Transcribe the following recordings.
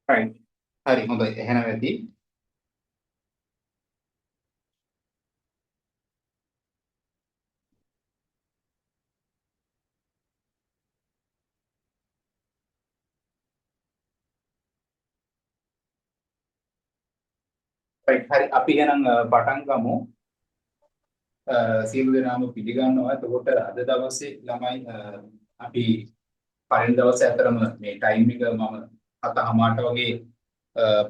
right. හරි හොඳයි. එහෙනම් ඇති. right. හරි අපි එහෙනම් පටන් ගමු. සියලු දෙනාම පිළිගන්නවා. එතකොට අද දවසේ ළමයි අපි පළවෙනි දවසේ අතරම මේ ටයිම් එක මම 7:00ට වගේ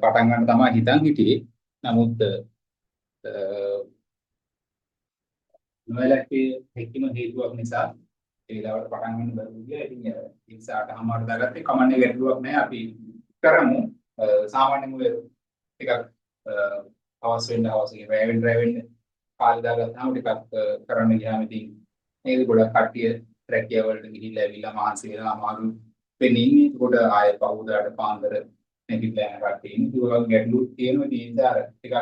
පටන් ගන්න තමයි හිතන් හිටියේ. නමුත් නොයලක්කේ හැකියම හේතුවක් නිසා ඒ වෙලාවට පටන් ගන්න බැරුව ගියා. ඉතින් ඒ නිසා 8:00ට දාගත්තේ කමන්නේ ගැටලුවක් නැහැ. අපි කරමු. සාමාන්‍යයෙන් ඔය ටිකක් අවශ්‍ය වෙන්න රැ වෙන්න කාලේ දාගත්තාම ටිකක් කරන්න ගියාම ඉතින් නේද ගොඩක් කට්ටිය රැකියාව වලට ගිහිල්ලා ඇවිල්ලා මහන්සි වෙලා අමාරු වෙන්නේ ඉන්නේ. ඒකට ආයෙ පහුදාට පාන්දර නැගිටලා යන කට්ටිය ඉන්නේ. ඒ වගේ ගැටලු තියෙනවා. ඒ නිසා ටිකක්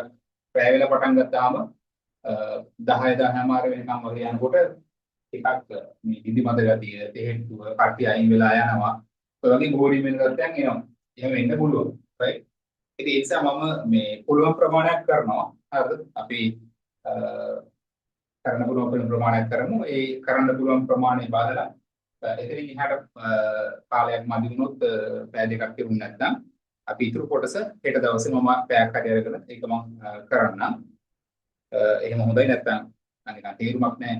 රැ වෙලා පටන් ගත්තාම 10:00 වෙනකම් වගේ යනකොට ටිකක් මේ නිදිමත ගතිය තෙහෙට්ටුව කට්ටිය අයින් වෙලා යනවා. ඔය වගේ බෝරින් වෙන තත්ත්වයන් එනවා. එහෙම වෙන්න පුළුවන්. right? ඉතින් ඒ නිසා මම මේ පුළුවන් ප්‍රමාණයක් කරනවා. හරිද? අපි කරන්න පුළුවන් ප්‍රමාණයක් කරමු. ඒ කරන්න පුළුවන් ප්‍රමාණය බාදලා එතනින් එහාට කාලයක් මදි වුණොත් පැය දෙකක් තිබුණ නැත්නම් අපි ඊටු කොටස හෙට දවසේ මම පැයක් හරි අරගෙන ඒක මම කරන්නම්. එහෙම හොඳයි නැත්නම් අනික තේරුමක් නැහැ.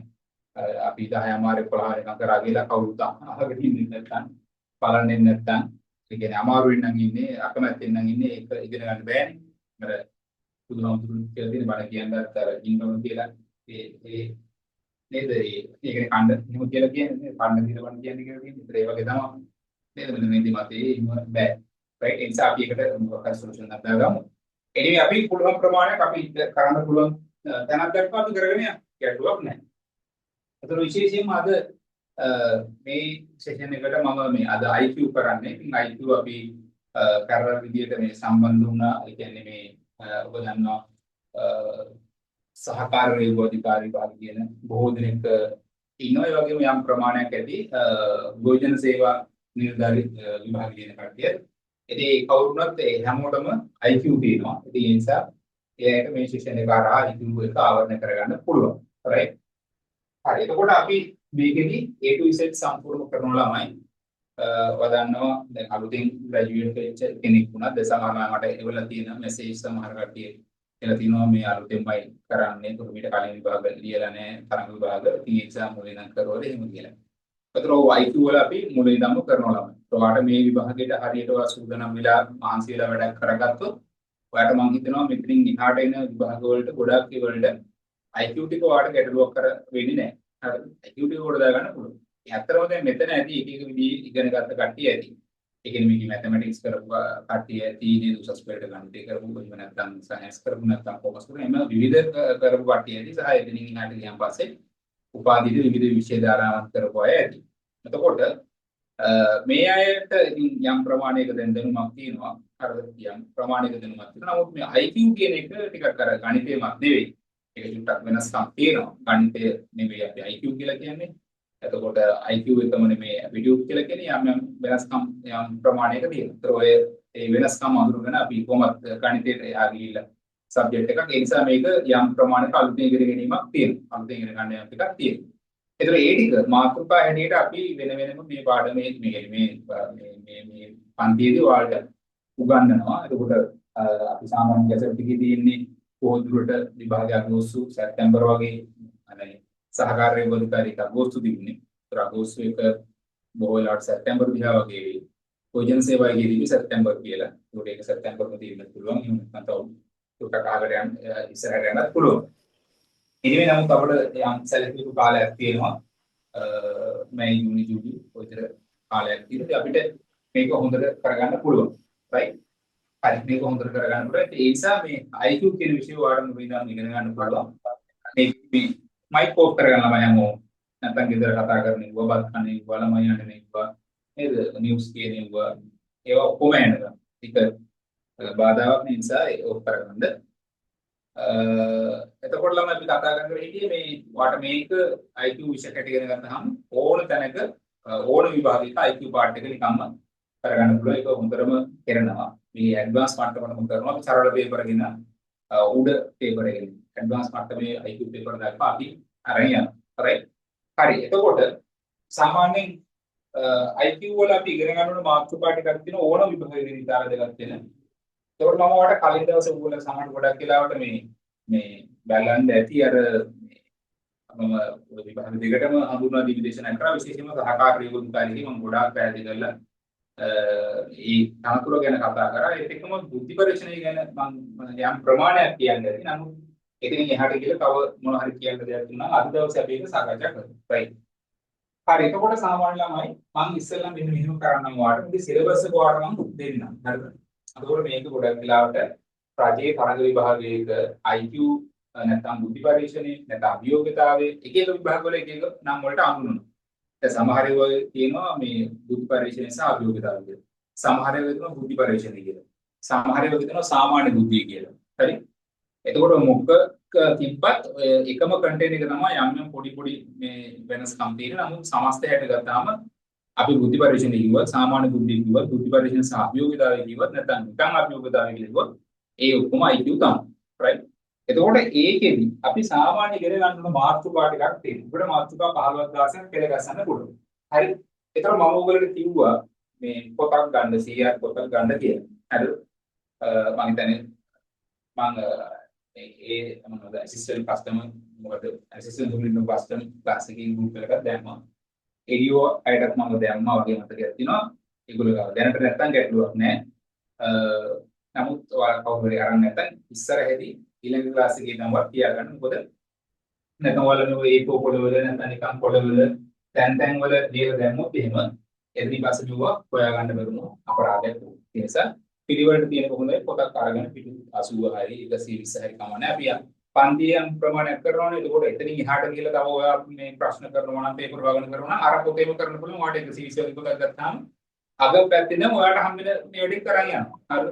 අපි 10:00 11 වෙනකම් කරා ගිහලා කවුරුත් අහගෙන ඉන්නේ නැත්නම් බලන්නේ නැත්නම් ඒ කියන්නේ අමාරුවෙන් නම් ඉන්නේ අකමැත්තෙන් නම් ඉන්නේ ඒක ඉගෙන ගන්න බෑනේ. අර බුදුහාමුදුරුවෝ කියලා තියෙන බණ කියනවත් අර ඉන්නවම කියලා ඒ නේද ඒකනේ කණ්ඩ එහෙම කියලා කියන්නේ කණ්ඩ දිනවන්න කියන්නේ කියලා තියෙන්නේ. ඒ වගේ තමයි නේද මෙන්න මේ දෙමතේ ඉන්න බෑ. right ඒ නිසා අපි ඒකට මොකක් හරි සොලියුෂන් එකක් දාගමු. එනිවි අපි පුළුවන් ප්‍රමාණයක් අපි කරන්න පුළුවන් තැනක් දක්වා අපි කරගෙන යන්න. ගැටලුවක් නැහැ. ඒතර විශේෂයෙන්ම අද මේ සෙෂන් එකට මම මේ අද IQ කරන්නේ. ඉතින් IQ අපි කරන විදිහට මේ සම්බන්ධ වුණා. ඒ කියන්නේ මේ ඔබ දන්නවා සහකාර රේගෝධිකාරී විභාග කියන බොහෝ දෙනෙක් ඉන්නවා. ඒ වගේම යම් ප්‍රමාණයක් ඇති භෝජන සේවා නිලධාරී විභාග කියන කට්ටිය. ඉතින් කවුරුනත් හැමෝටම IQ තියෙනවා. ඉතින් ඒ නිසා එයාට මේ සෙෂන් එක හරහා IQ එක ආවරණය කරගන්න පුළුවන්. right? හරි. එතකොට අපි මේකෙදි A to Z සම්පූර්ණ කරන ළමයි වදන්නවා දැන් අලුතින් ග්‍රැජුවේට් වෙච්ච කෙනෙක් වුණා දසමාන මට එවලා තියෙන මෙසේජ් සමහර කට්ටිය එලා තිනවා මේ අලුතෙන්මයි කරන්නේ තුරු මීට කලින් විභාග ලියලා නැහැ තරඟ විභාග ඉතින් එක්සාම් වල ඉඳන් කරවල එහෙම කියලා. ඒතර ඔය IQ වල අපි මුලින් ඉඳන්ම කරනවා ළමයි. ඔයාලට මේ විභාගයට හරියට ඔයා සූදානම් වෙලා මහන්සි වෙලා වැඩක් කරගත්තොත් ඔයාලට මම හිතනවා මෙතනින් එහාට එන විභාග වලට ගොඩක් ඒවලට IQ ටික ඔයාලට ගැටලුවක් කර වෙන්නේ නැහැ. හරිද? IQ ටික කොට දාගන්න පුළුවන්. ඇත්තටම දැන් මෙතන ඇති එක එක විදිහේ ඉගෙන ගත්ත කට්ටිය ඇති. ඒ කියන්නේ මේක මැතමැටික්ස් කරපු කට්ටිය ඇති නේද උසස් පෙළට ගණිතය කරපු එහෙම නැත්නම් සයන්ස් කරපු නැත්නම් කොමර්ස් කරපු එම විවිධ කරපු කට්ටිය ඇති සහ එතනින් එහාට ගියන් පස්සේ උපාධියට විවිධ විෂය ධාරාවන් කරපු අය ඇති. එතකොට මේ අයට ඉතින් යම් ප්‍රමාණයක දැනුමක් තියෙනවා. හරිද? යම් ප්‍රමාණයක දැනුමක් තියෙනවා. නමුත් මේ IQ කියන එක ටිකක් අර ගණිතේමත් නෙවෙයි. ඒක චුට්ටක් වෙනස්කම් තියෙනවා. ගණිතය නෙවෙයි අපි IQ කියලා කියන්නේ. එතකොට IQ එකම නෙමේ aptitude කියලා කියන්නේ යම් වෙනස්කම් යම් ප්‍රමාණයක තියෙනවා. ඒතර ඔය ඒ වෙනස්කම් අඳුරගෙන අපි කොහොමද ගණිතයට එහා ගිහිල්ලා සබ්ජෙක්ට් එකක් ඒ නිසා මේක යම් ප්‍රමාණයක අලුතෙන් ඉගෙන ගැනීමක් තියෙනවා. අලුතෙන් ඉගෙන ගන්න යම් ටිකක් තියෙනවා. ඒතර ඒ ටික මාතෘකා හැටියට අපි වෙන වෙනම මේ පාඩමේ මේ පන්තියේදී ඔයාලට උගන්වනවා. එතකොට අපි සාමාන්‍ය ගැසට් එකේ තියෙන්නේ පොදුරට විභාගයක් ගොස්සු සැප්තැම්බර් වගේ අනේ සහකාර රේගෝධිකාරී අගෝස්තු දිනේ. ඒතර අගෝස්තු එක බොහෝ වෙලාවට සැප්තැම්බර් දිහා වගේ වෙයි. භෝජන සේවාවේදී සැප්තැම්බර් කියලා. ඒකට ඒක සැප්තැම්බර්ම තියෙන්න පුළුවන්. එහෙම නැත්නම් තව කාලකට යන ඉස්සරහට යන්නත් පුළුවන්. ඉතින් නමුත් අපිට යම් සැලකිලි කාලයක් තියෙනවා. මේ ජූනි ජූලි ඔය විතර කාලයක් තියෙනවා. අපිට මේක හොඳට කරගන්න පුළුවන්. right? හරි මේක හොඳට කරගන්න පුළුවන්. ඒ නිසා මේ IQ කියන විෂය ඔයාලට මුලින්ම ඉගෙන ගන්න පුළුවන්. මේ මයික් ඕෆ් කරගන්න ළමයි හැමෝම. නැත්නම් ගෙදර කතා කරන ඉව බත් කන ඉව ළමයි යන්නේ ඉව නේද නිවුස් කියන ඉව ඒවා ඔක්කොම එනවා. ඒක බාධාවක් නිසා ඒක ඕෆ් කරගන්න. එතකොට ළමයි අපි කතා කරගෙන හිටියේ මේ වාට මේක IQ විෂය කැට ඉගෙන ගත්තාම ඕන තැනක ඕන විභාගයක IQ පාර්ට් එක නිකම්ම කරගන්න පුළුවන්. ඒක හොඳටම කරනවා. මේ ඇඩ්වාන්ස් මට්ටමකටම කරනවා. සරල පේපර් ගෙන උඩ පේපර් එකෙන් ඇඩ්වාන්ස් මට්ටමේ IQ පේපර් දක්වා අපි අරන් යනවා. right? හරි. එතකොට සාමාන්‍යයෙන් IQ වල අපි ඉගෙන ගන්න ඕන මාතෘකා ටිකක් තියෙන ඕන විභාග විදිහට දෙකක් තියෙන. ඒකට මම ඔයාලට කලින් දවසේ උගල සමහර ගොඩක් වෙලාවට මේ බලන්න ඇති අර මම විභාග දෙකටම හඳුන්වා දී දේශනා කරා විශේෂයෙන්ම සහකාරී වෘත්තිකාරී මම ගොඩාක් පැහැදිලි කරලා ඒ තනතුර ගැන කතා කරා ඒත් එක්කම බුද්ධි පරීක්ෂණය ගැන මම යම් ප්‍රමාණයක් කියන්නේ ඇති නමුත් එතනින් එහාට ගිහලා තව මොන හරි කියන්න දෙයක් තියෙනවා අද දවසේ අපි ඒක සාකච්ඡා කරමු right හරි එතකොට සාමාන්‍ය ළමයි මම ඉස්සෙල්ලා මෙන්න මෙහෙම කරන්නම් ඔයාලට මේ සිලබස් එක ඔයාලට මම දෙන්නම් හරිද එතකොට මේක ගොඩක් වෙලාවට රජයේ තරඟ විභාගයක IQ නැත්නම් බුද්ධි පරීක්ෂණේ නැත්නම් අභියෝගතාවයේ එක එක විභාගවල එක එක නම් වලට අඳුනනවා. දැන් සමහර ඒවා තියෙනවා මේ බුද්ධි පරීක්ෂණය සහ අභියෝගතාවය කියලා. සමහර ඒවා තියෙනවා බුද්ධි පරීක්ෂණය කියලා. සමහර ඒවා තියෙනවා සාමාන්‍ය බුද්ධිය කියලා. හරි? එතකොට මොකක් තිබ්බත් එකම කන්ටේන් එක තමයි යම් යම් පොඩි පොඩි මේ වෙනස්කම් තියෙන. නමුත් සමස්තයට ගත්තාම අපි බුද්ධි පරීක්ෂණය කිව්වත් සාමාන්‍ය බුද්ධිය කිව්වත් බුද්ධි පරීක්ෂණ සහ අභියෝගතාවය කිව්වත් නැත්නම් නිකන් අභියෝගතාවය කිව්වත් ඒ ඔක්කොම IQ තමයි. right? එතකොට ඒකෙදි අපි සාමාන්‍ය ඉගෙන ගන්න ඕන මාතෘකා ටිකක් තියෙනවා. උඩ මාතෘකා 15000ක් පෙළ ගස්සන්න පුළුවන්. හරි. ඒතර මම ඔයගොල්ලන්ට කිව්වා මේ පොතක් ගන්න 100ක් පොතක් ගන්න කියලා. හරිද? මම හිතන්නේ මම ඒ මොනවද ඇසිස්ටන්ට් කස්ටමර් මොකද ඇසිස්ටන්ට් දුන්නා කස්ටමර් ක්ලාස් එකේ ගෲප් එකකට දැම්මා. එඩියෝ අයටත් මම දැම්මා වගේ මතකයක් තියෙනවා. ඒගොල්ලෝ ගාව දැනට නැත්තම් ගැටලුවක් නැහැ. නමුත් ඔයාලා කවුරු හරි අරන් නැත්නම් ඉස්සරහදී ඊළඟ ක්ලාස් එකේ නම්වත් තියාගන්න. මොකද නැත්නම් ඔයාලා මේ ඒකෝ පොළවල නැත්නම් නිකන් පොළවල තැන් වල ලියලා දැම්මොත් එහෙම එතනින් පස්සේ මෙවුවා හොයාගන්න බැරුණු අපරාධයක් වෙනවා. ඒ නිසා පිළිවෙලට තියෙන කොහොමද පොතක් අරගෙන පිටු 80 හරි 120 හරි කමන්නේ අපි පන්තියෙන් ප්‍රමාණයක් කරනවානේ. ඒකෝට එතනින් එහාට ගිහලා තව ඔයා මේ ප්‍රශ්න කරනවා නම් පේපර් වගන කරනවා නම් අර පොතේම කරන්න පුළුවන්. ඔයාට 120 වගේ පොතක් ගත්තාම අග පැත්තේ නම් ඔයාට හම්බෙන මේ වැඩේ කරන් යනවා. හරි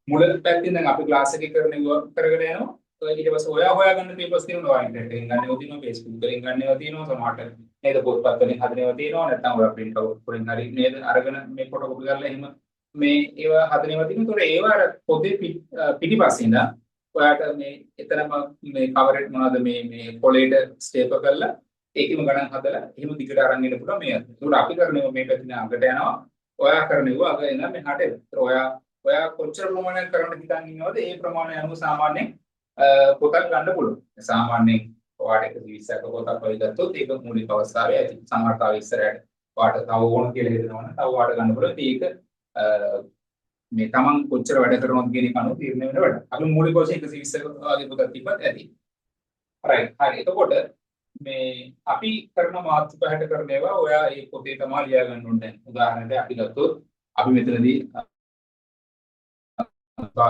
මුල පැත්තෙන් දැන් අපි ක්ලාස් එකේ කරන ඉව කරගෙන යනවා. ඊට පස්සේ ඔයා හොයාගන්න පේපර්ස් තියෙනවා. ඔයා ඉන්ටර්නෙට් එකෙන් ගන්නව තියෙනවා, Facebook වලින් ගන්නව තියෙනවා, සමහරට නේද පොත්පත් වලින් හදනව තියෙනවා. නැත්නම් ඔයා print out වලින් හරි නේද අරගෙන මේ ෆොටෝ කොපි කරලා එහෙම මේ ඒවා හදනව තියෙනවා. ඒතකොට ඒවා අර පොතේ පිටිපස්සේ ඉඳන් ඔයාට මේ එතරම් මේ කවරේට් මොනවද මේ පොලේට ස්ටේපල් කරලා ඒකෙම ගණන් හදලා එහෙම දිගට අරන් ඉන්න පුළුවන් මේ. ඒකට අපි කරන්නේ මේ පැත්තෙන් අගට යනවා. ඔයා කරන්නේ අග එනවා මෙහාට එනවා. ඔයා කොච්චර ප්‍රමාණයක් කරන්න හිතන් ඉන්නවද ඒ ප්‍රමාණය අනුව සාමාන්‍යයෙන් පොතක් ගන්න පුළුවන්. සාමාන්‍යයෙන් ඔයාට 120ක පොතක් වගේ ගත්තොත් ඒක මූලික අවස්ථාවේ ඇති. සමහර තව ඉස්සරහට ඔයාට තව ඕන කියලා හිතනවනම් තව ඔයාට ගන්න පුළුවන්. ඒක මේ තමන් කොච්චර වැඩ කරනවද කියන එක අනුව තීරණය වෙන වැඩ. අපි මූලික වශයෙන් 120ක වගේ පොතක් තිබ්බත් ඇති. right. හරි. එතකොට මේ අපි කරන මාතෘකා හැට කරන ඒවා ඔයා ඒ පොතේ තමයි ලියා ගන්න ඕනේ. උදාහරණයක් අපි ගත්තොත් අපි මෙතනදී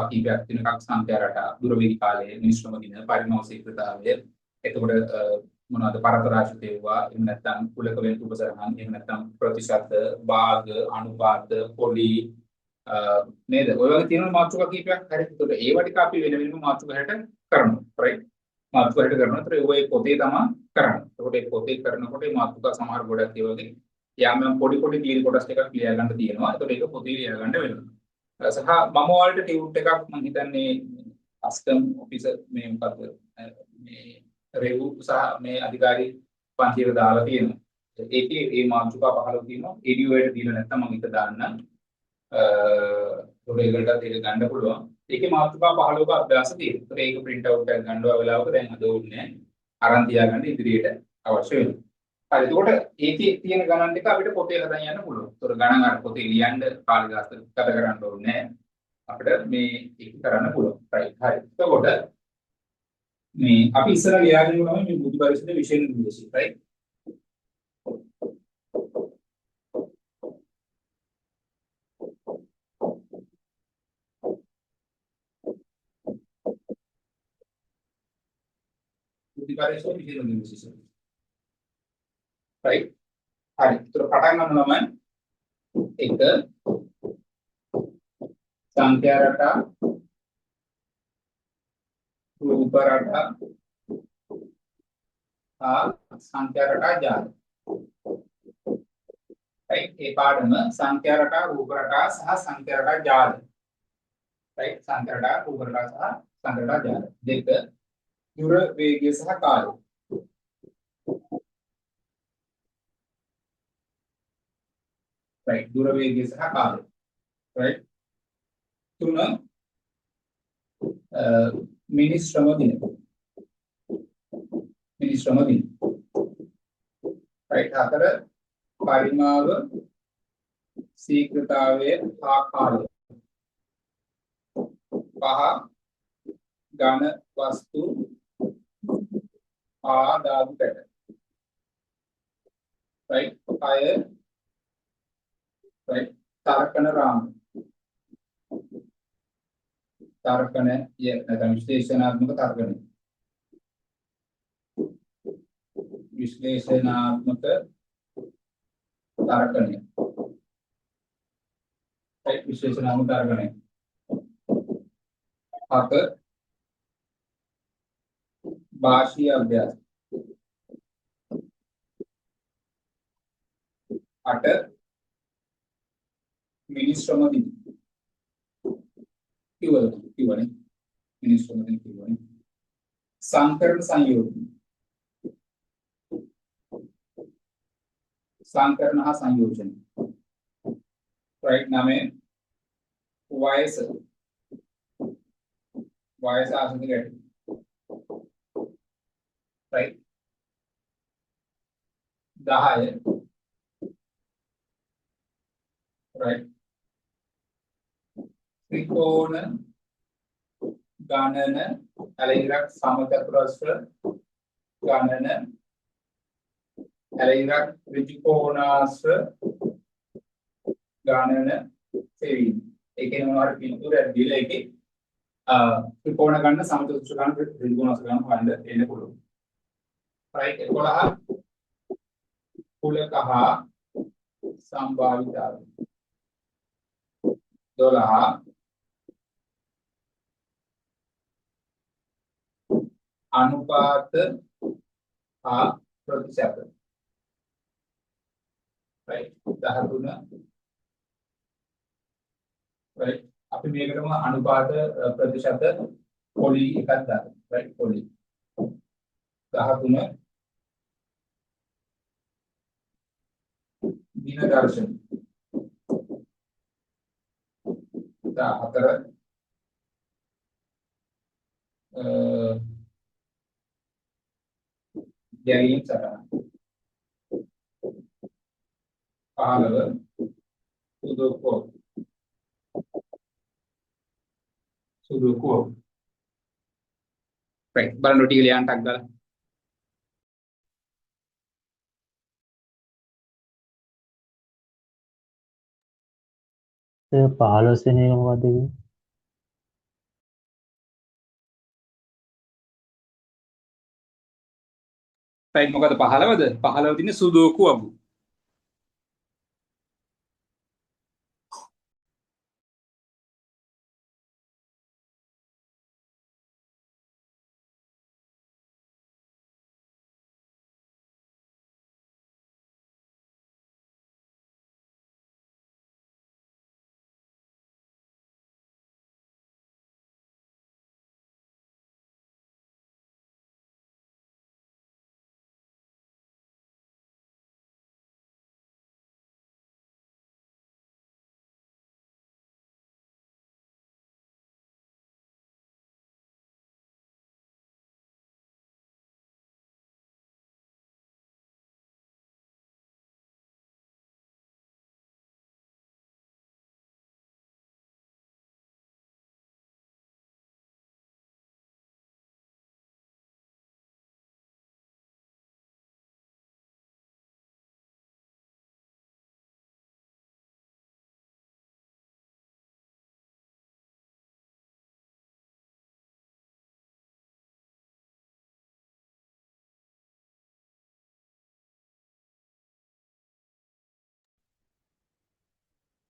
කීපයක් තියෙන එකක් සංඛ්‍යා රටා දුරවේගී කාලයේ මිනිස්සුම දින පරිමාවශීලතාවය එතකොට මොනවද පරතරාශිත ඒවා එහෙම නැත්නම් කුලක වේතු උපසරහන් එහෙම නැත්නම් ප්‍රතිශත භාග අනුපාත පොලි නේද ඔය වගේ තියෙන මාතෘකා කීපයක් හරි එතකොට ඒවා ටික අපි වෙන වෙනම මාතෘකා හැට කරනවා right මාතෘකා හැට කරනවා ඒතර ඔය පොතේ තමයි කරන්නේ එතකොට ඒ පොතේ කරනකොට මේ මාතෘකා සමහර ගොඩක් ඒ වගේ යම් පොඩි ටියරි කොටස් ටිකක් ලියා ගන්න තියෙනවා එතකොට ඒක පොතේ ලියා ගන්න වෙනවා සහ මම ඔයාලට ටියුට් එකක් මම හිතන්නේ කස්ටම් ඔෆිසර් මේ මොකද්ද මේ රේවු සහ මේ අධිකාරී පන්තියට දාලා තියෙනවා. ඒකේ මේ මාතෘකා 15 තියෙනවා. EDU-ට දීලා නැත්නම් මම ඒක දාන්නම්. ඒකට ඒක ගන්න පුළුවන්. ඒකේ මාතෘකා 15ක අභ්‍යාස තියෙනවා. ඒක print out එකක් ගන්නවා වෙලාවක දැන් අද ඕනේ අරන් තියාගන්න ඉදිරියට අවශ්‍ය වෙනවා. හරි එතකොට ඒකේ තියෙන ගණන් ටික අපිට පොතේ හදන් යන්න පුළුවන්. ඒතකොට ගණන් අර පොතේ ලියන්න කාලය ගත කරන්න ඕනේ නැහැ. අපිට මේ ඒක කරන්න පුළුවන්. right හරි. එතකොට මේ අපි ඉස්සර ලියාගෙන තමයි මේ බුද්ධි පරිශීලන විෂය නිර්දේශය right. බුද්ධි පරිශීලන විෂය නිර්දේශය right. හරි. ඒතර පටන් ගන්නවා නම් එක සංඛ්‍යා රටා රූප රටා සංඛ්‍යා රටා ජාල right ඒ පාඩම සංඛ්‍යා රටා රූප රටා සහ සංඛ්‍යා රටා ජාල right සංඛ්‍යා රටා රූප රටා සහ සංඛ්‍යා රටා ජාල දෙක දුර වේගය සහ කාලය right දුර වේගය සහ කාලය right තුන මිනිස් ශ්‍රම දින right හතර පරිමාව ශීඝ්‍රතාවය හා කාලය පහ ඝන වස්තු හා ධාතු පැට right කය right තර්කන රාම තර්කනය නැත්නම් විශ්ලේෂණාත්මක තර්කනය විශ්ලේෂණාත්මක තර්කනය right විශ්ලේෂණාත්මක තර්කනය හත භාෂීය අභ්‍යාස අට මිනිස් ශ්‍රම දින කිව්වනේ මිනිස් ශ්‍රම දින කිව්වනේ සංකරණ සංයෝජන සංකරණ හා සංයෝජන right නමේ වයස ආසන්න ගැටි right 10 right ත්‍රිකෝණ ගණන ඇලෙහිරක් සමචතුරස්‍ර ගණන ඇලෙහිරක් ත්‍රිකෝණාස්‍ර ගණන සෙවීම ඒකේ මොනවාරි පිටුරක් දීලා ඒකේ ත්‍රිකෝණ ගණන සමචතුරස්‍ර ගණන ත්‍රිකෝණාස්‍ර ගණන හොයන්න එන්න පුළුවන් right 11 කුලක හා සම්භාවිතාවය 12 अनुपात हा प्रतिशत right 13 right අපි මේකටම අනුපාත ප්‍රතිශත පොලි එකක් දාන්න right පොලි 13 දින දර්ශන 14 ගැලීම් සටහන 15 සුදෝකෝ right බලන්න ටික ලියන්න ටක් ගාලා ඒ 15 වෙනි එක මොකද්ද කියන්නේ? right මොකද 15ද 15 දිනේ සුදෝකු අබු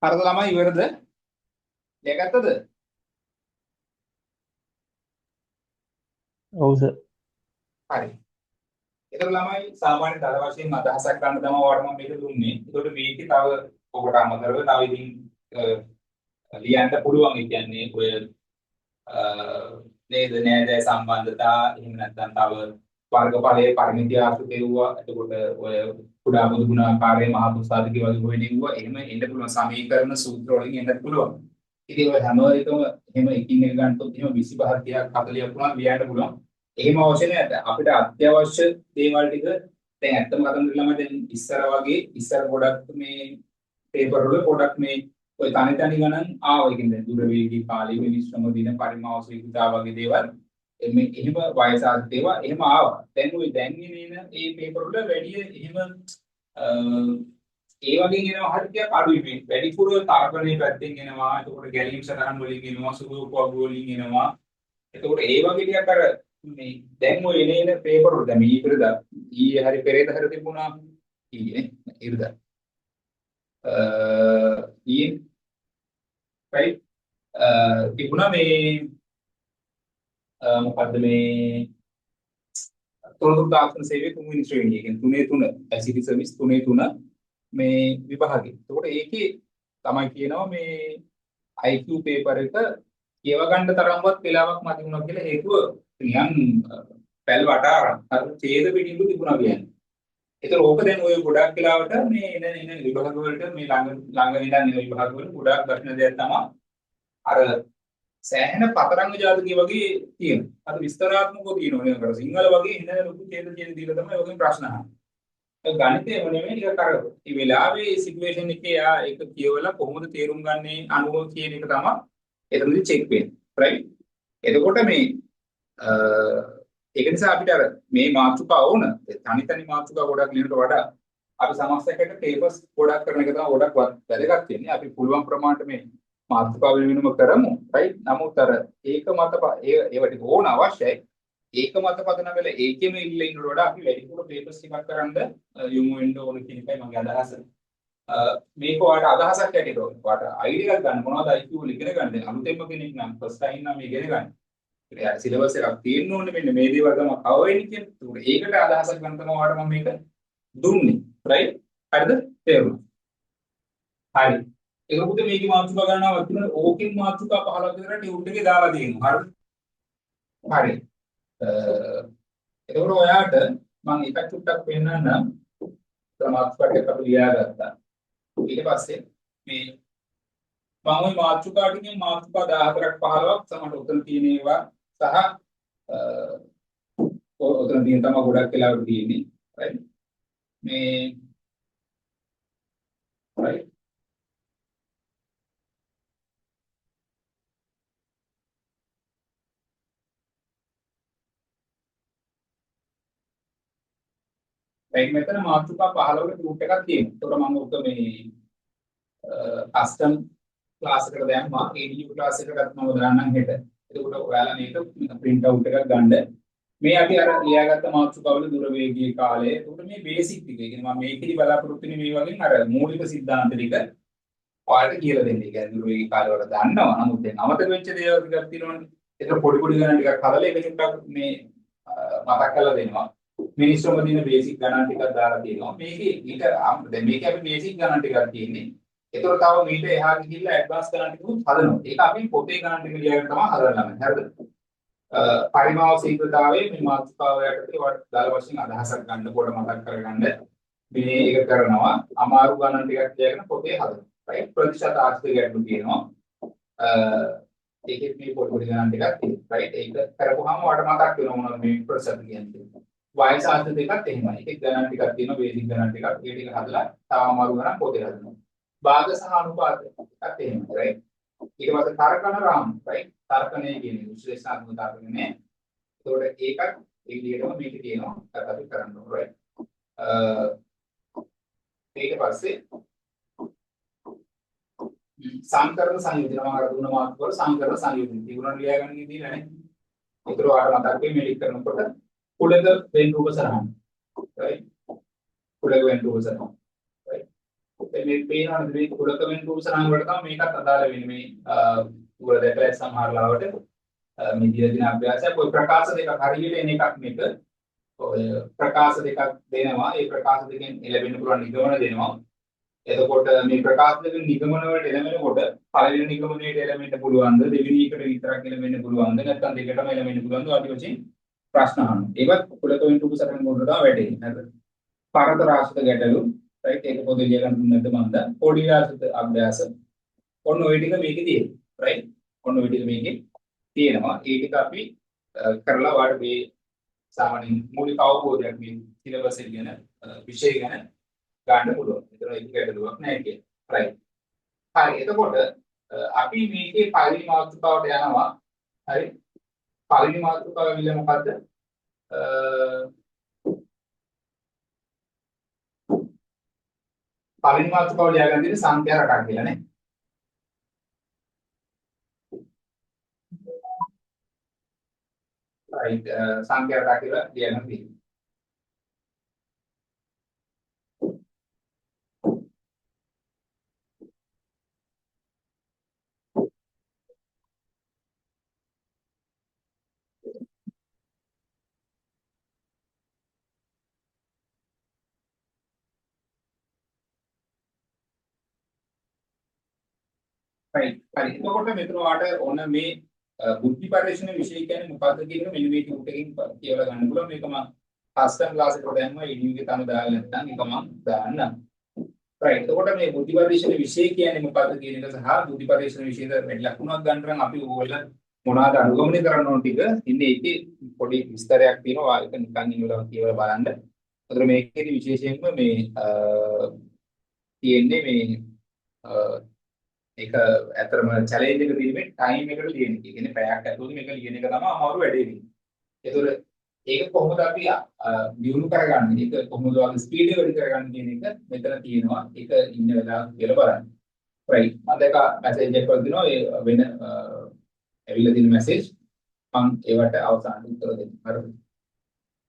හරිද ළමයි ඉවරද ලියගත්තද ඔව් සර්. හරි ඒතර ළමයි සාමාන්‍ය දල වශයෙන් අදහසක් ගන්න තමයි ඔයාලට මම මේක දුන්නේ. ඒකට මේකේ තව ඔබට අමතරව තව ඉතින් ලියන්න පුළුවන්. ඒ කියන්නේ ඔය නේද නෑදෑ සම්බන්ධතා එහෙම නැත්නම් තව වර්ගඵලයේ පරිමිතිය ආශ්‍රිතව එතකොට ඔය කුඩා මුදු ගුණාකාරයේ මහා පුස්තකාදී වගේ හොයනෙව්වා එහෙම එන්න පුළුවන් සමීකරණ සූත්‍ර වලින් එන්න පුළුවන්. ඉතින් ඔය හැම එකම එහෙම එකින් එක ගන්නකොට එහෙම 25 30ක් 40ක් වුණා ලියන්න පුළුවන්. එහෙම අවශ්‍ය නැහැ. අපිට අත්‍යවශ්‍ය දේවල් ටික දැන් ඇත්තම කතන්දර ළමයි දැන් ඉස්සර ගොඩක් මේ පේපර් වල ගොඩක් මේ ඔය තනි ගණන් ආවා. ඒ කියන්නේ දුර වේගී කාලේ මිනිස්සුම දින පරිමාවශීලතා වගේ දේවල් මේ එහෙම වයස ආදේවා එහෙම ආවා. දැන් ওই දැන් ඉන මේ පේපර් වල වැඩි එහෙම ඒ වගේ එනවා හරි ටිකක් අඩුයි මේ. වැඩිපුර තරගණේ පැත්තෙන් එනවා. එතකොට ගැලීම් සටහන් වලින් එනවා. සුදු වලින් එනවා. එතකොට ඒ වගේ ටිකක් අර මේ දැන් ඔය එන පේපර් වල දැන් ඊපෙරදා ඊයේ හරි පෙරේද හරි තිබුණා ඊයේ ඉරදා ඊයේ right තිබුණා මේ මොකද්ද මේ තොරතුරු තාක්ෂණ සේවයේ තුන්වෙනි ශ්‍රේණිය කියන්නේ 3 ICT සර්විස් 3 මේ විභාගේ. එතකොට ඒකේ තමයි කියනවා මේ IQ පේපර් එක කියව ගන්න තරම්වත් වෙලාවක් මදි වුණා කියලා හේතුව නිකන් පැල් වටාරන් අර ඡේද පිටින්දු තිබුණා කියන්නේ. ඒතර ඕක දැන් ඔය ගොඩක් වෙලාවට මේ එන විභාග වලට මේ ළඟ ඉඳන් එන විභාග වල ගොඩක් ප්‍රශ්න දෙයක් තමයි අර සෑහෙන පතරංග ජාතකයේ වගේ තියෙනවා. අර විස්තරාත්මකව තියෙනවා නේද? අර සිංහල වගේ ඉන්න ලොකු ඡේද දීලා තමයි ඔයගෙන් ප්‍රශ්න අහන්නේ. ඒ ගණිතේම නෙමෙයි ටික කරගන්න. මේ වෙලාවේ සිටුේෂන් එකේ යා ඒක කියවලා කොහොමද තේරුම් ගන්නේ අනුව කියන එක තමයි එතනදි චෙක් වෙන්නේ. right? එතකොට මේ ඒක නිසා අපිට අර මේ මාතෘකාව ඕන තනි මාතෘකාව ගොඩක් ලියනට වඩා අපි සමස්තයකට පේපර්ස් ගොඩක් කරන එක තමයි ගොඩක් වැදගත් වෙන්නේ. අපි පුළුවන් ප්‍රමාණයට මේ මාතෘකාව වෙනුම කරමු. right? නමුත් අර ඒක මත ඒවට ඕන අවශ්‍යයි. ඒක මත පදනම් වෙලා ඒකෙම ඉන්න ඉන්නට වඩා අපි වැඩිපුර පේපර්ස් ටිකක් කරන්න යොමු වෙන්න ඕන කියන එකයි මගේ අදහස. මේක ඔයාලට අදහසක් ඇටියට ඔයාලට අයිඩියා එකක් ගන්න මොනවද IQ වල ඉගෙන ගන්න. දැන් අලුතෙන්ම කෙනෙක් නම් ෆස්ට් ටයිම් නම් මේ ඉගෙන ගන්න. ඒ සිලබස් එකක් තියෙන්න ඕනේ මෙන්න මේ දේවල් තමයි කව වෙන්නේ කියන්නේ. ඒකට අදහසක් ගන්න තමයි ඔයාලට මම මේක දුන්නේ. right? හරිද? තේරුණා? හරි. ඒක උදේ මේකේ මාතෘකා ගන්නවා වතුන ඕකෙන් මාතෘකා 15 විතර ටියුට් එකේ දාලා දෙනවා. හරි. එතකොට ඔයාට මම එකක් චුට්ටක් පෙන්නන්නම්. මාතෘකාවක් අපි ලියාගත්තා. ඊට පස්සේ මේ මම ওই මාතෘකා ටිකෙන් මාතෘකා 14ක් 15ක් සමහර උතන තියෙන ඒවා සහ උතන තියෙන තමයි ගොඩක් වෙලාවට තියෙන්නේ. right? මේ right? right මෙතන මාතෘකා 15කට රූට් එකක් තියෙනවා. ඒකට මම උක මේ කස්ටම් ක්ලාස් එකට දැම්මා. ADU ක්ලාස් එකකටත් මම දාන්නම් හෙට. එතකොට ඔයාලා මේක print out එකක් ගන්න. මේ අපි අර ලියාගත්ත මාතෘකාවල දුර වේගී කාලය. එතකොට මේ බේසික් ටික. ඒ කියන්නේ මම මේකෙදි බලාපොරොත්තු වෙන්නේ මේ වගේ අර මූලික સિદ્ધාන්ත ටික ඔයාලට කියලා දෙන්න. ඒ කියන්නේ දුර වේගී කාලය වල දන්නවා. නමුත් දැන් අමතක වෙච්ච දේවල් ටිකක් තියෙනවනේ. ඒක පොඩි ගණන් ටිකක් හදලා ඒක චුට්ටක් මේ මතක් කරලා දෙනවා. මිනිස්සුම දින බේසික් ගණන් ටිකක් දාලා තියෙනවා. මේකේ ඊට දැන් මේකේ අපි බේසික් ගණන් ටිකක් තියෙන්නේ. ඒතකොට තව මීට එහා ගිහිල්ලා ඇඩ්වාන්ස් ගණන් ටිකක් හදනවා. ඒක අපි පොතේ ගණන් ටික ලියගෙන තමයි හදන්නේ. හරිද? පරිමාව ශීඝ්‍රතාවයේ මේ මාතෘකාව යටතේ වට දාල වශයෙන් අදහසක් ගන්න කොට මතක් කරගන්න මේ එක කරනවා. අමාරු ගණන් ටිකක් ලියගෙන පොතේ හදනවා. right? ප්‍රතිශත ආශ්‍රිත ගැටලු තියෙනවා. ඒකෙත් මේ පොඩි ගණන් ටිකක් තියෙනවා. right? ඒක කරපුවාම වට මතක් වෙනවා මොනවද මේ ප්‍රතිශත කියන්නේ. වයස ආශ්‍රිත දෙකත් එහෙමයි. එකක් ගණන් ටිකක් තියෙනවා බේසික් ගණන් ටිකක්. ඒ ටික හදලා තව අමාරු ගණන් පොතේ හදනවා. භාග සහ අනුපාත එකත් එහෙමයි. right? ඊට පස්සේ තර්කන රාම right? තර්කණය කියන්නේ විශ්ලේෂණාත්මක තර්කණය. ඒතකොට ඒකත් ඒ විදිහටම මේක තියෙනවා. ඒකත් අපි කරන්න ඕනේ. right? ඊට පස්සේ සංකරණ සංයෝජන මම අර දුන්න මාතෘකාවල සංකරණ සංයෝජන තිබුණා ලියාගන්න ඉතින් නේ. ඒතර ඔයාලට මතක් වෙයි මෙලික් කරනකොට කුලක වෙන් රූප සරහන්. right? කුලක වෙන් රූප සරහන්. right? මේ පේනවනේ මේ කුලක වෙන් රූප සරහන් වලට තමයි මේකත් අදාළ වෙන්නේ මේ උගල දැකලා සමහර ලාවට මේ දින අභ්‍යාසය કોઈ ප්‍රකාශ දෙකක් හරියට එන එකක් මේක. ඔය ප්‍රකාශ දෙකක් දෙනවා. ඒ ප්‍රකාශ දෙකෙන් ලැබෙන්න පුළුවන් නිගමන දෙනවා. එතකොට මේ ප්‍රකාශ දෙකෙන් නිගමන වලට එළවෙනකොට පළවෙනි නිගමනයට එළවෙන්න පුළුවන්ද දෙවෙනි එකට විතරක් එළවෙන්න පුළුවන්ද නැත්නම් දෙකටම එළවෙන්න පුළුවන්ද ආදී වශයෙන් ප්‍රශ්න අහනවා. ඒවත් කුලකවින් උපසරණ කොට තමයි වැටෙන්නේ. හරිද? පරත රාශිත ගැටලු රයිට් ඒක පොතේ ලිය ගන්න දුන්නද මන්ද පොඩි රාශිත අභ්‍යාස ඔන්න ওই ටික මේකේ තියෙනවා රයිට් ඔන්න ওই ටික මේකේ තියෙනවා ඒ ටික අපි කරලා වාට මේ සාමාන්‍ය මූලික අවබෝධයක් මේ සිලබස් එක ගැන විෂය ගැන ගන්න පුළුවන්. ඒතර ඒක ගැටලුවක් නැහැ කියන්නේ. රයිට්. හරි. එතකොට අපි මේකේ පළවෙනි මාතෘකාවට යනවා. හරි. පළවෙනි මාතෘකාව විල මොකද්ද? පළවෙනි මාතෘකාව ලියාගන්න තියෙන්නේ සංඛ්‍යා රටක් කියලා නේ. රයිට් සංඛ්‍යා රටක් කියලා ලියන්න තියෙනවා. right හරි එතකොට මෙතන වාට ඕන මේ බුද්ධි පරිශ්‍රණ විෂය කියන්නේ මොකක්ද කියන එක මෙන්න මේ ටියුට් එකකින් කියලා ගන්න පුළුවන් මේක මම කස්ටම් ක්ලාස් එකට දැම්මා EDU එකේ තම දාලා නැත්නම් ඒක මම දාන්නම් right එතකොට මේ බුද්ධි පරිශ්‍රණ විෂය කියන්නේ මොකක්ද කියන එක සහ බුද්ධි පරිශ්‍රණ විෂයද වැඩි ලකුණක් ගන්න නම් අපි ඕගොල්ලෝ මොනවාද අනුගමනය කරන්න ඕන ටික ඉන්නේ ඒකේ පොඩි විස්තරයක් තියෙනවා ඒක නිකන් ඉන්නලා කියලා බලන්න. ඒතර මේකේදී විශේෂයෙන්ම මේ තියෙන්නේ මේ ඒක ඇත්තටම චැලෙන්ජ් එක තියෙන්නේ ටයිම් එකට ලියන එක. ඒ කියන්නේ පැයක් ඇතුළත මේක ලියන එක තමයි අමාරු වැඩේ වෙන්නේ. ඒතකොට ඒක කොහොමද අපි දියුණු කරගන්නේ? ඒක කොහොමද අපි ස්පීඩ් එක වැඩි කරගන්නේ කියන එක මෙතන තියෙනවා. ඒක ඉන්න වෙලාව කියලා බලන්න. right. මම දැක මැසේජ් එකක් දෙනවා ඒ වෙන ඇවිල්ලා තියෙන මැසේජ් මම ඒවට අවසානට උත්තර දෙන්න. හරිද?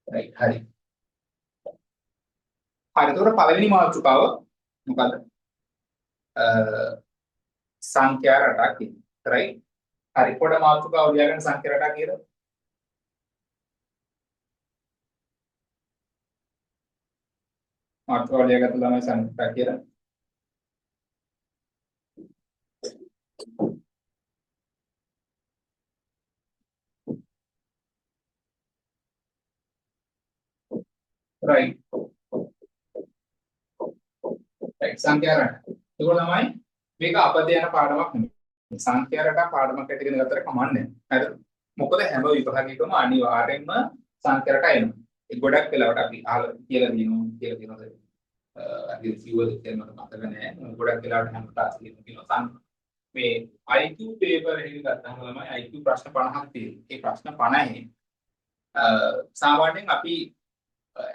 right. හරි. හරි. ඒතකොට පළවෙනි මාතෘකාව මොකද්ද? සංඛ්‍යා රටක් කියන්නේ right හරි පොඩ මාතෘකාව ලියාගෙන සංඛ්‍යා රටක් කියලා මාතෘකාව ලියාගත්ත ළමයි සංඛ්‍යා කියලා right right සංඛ්‍යා රට ඒක ළමයි මේක අපතේ යන පාඩමක් නෙමෙයි සංඛ්‍යා රට පාඩමක් ඇට ඉගෙන ගත්තට කමන්නේ නැහැ හරිද මොකද හැම විභාගයකම අනිවාර්යෙන්ම සංඛ්‍යා රට එනවා ඒ ගොඩක් වෙලාවට අපි අහලා කියලා දිනනවා අපි කිව්වද කියලා මට මතක නැහැ ගොඩක් වෙලාවට හැම ක්ලාස් එකකම කියනවා මේ IQ පේපර් එකක ගත්තාම ළමයි IQ ප්‍රශ්න 50ක් තියෙනවා ඒ ප්‍රශ්න 50 සාමාන්‍යයෙන් අපි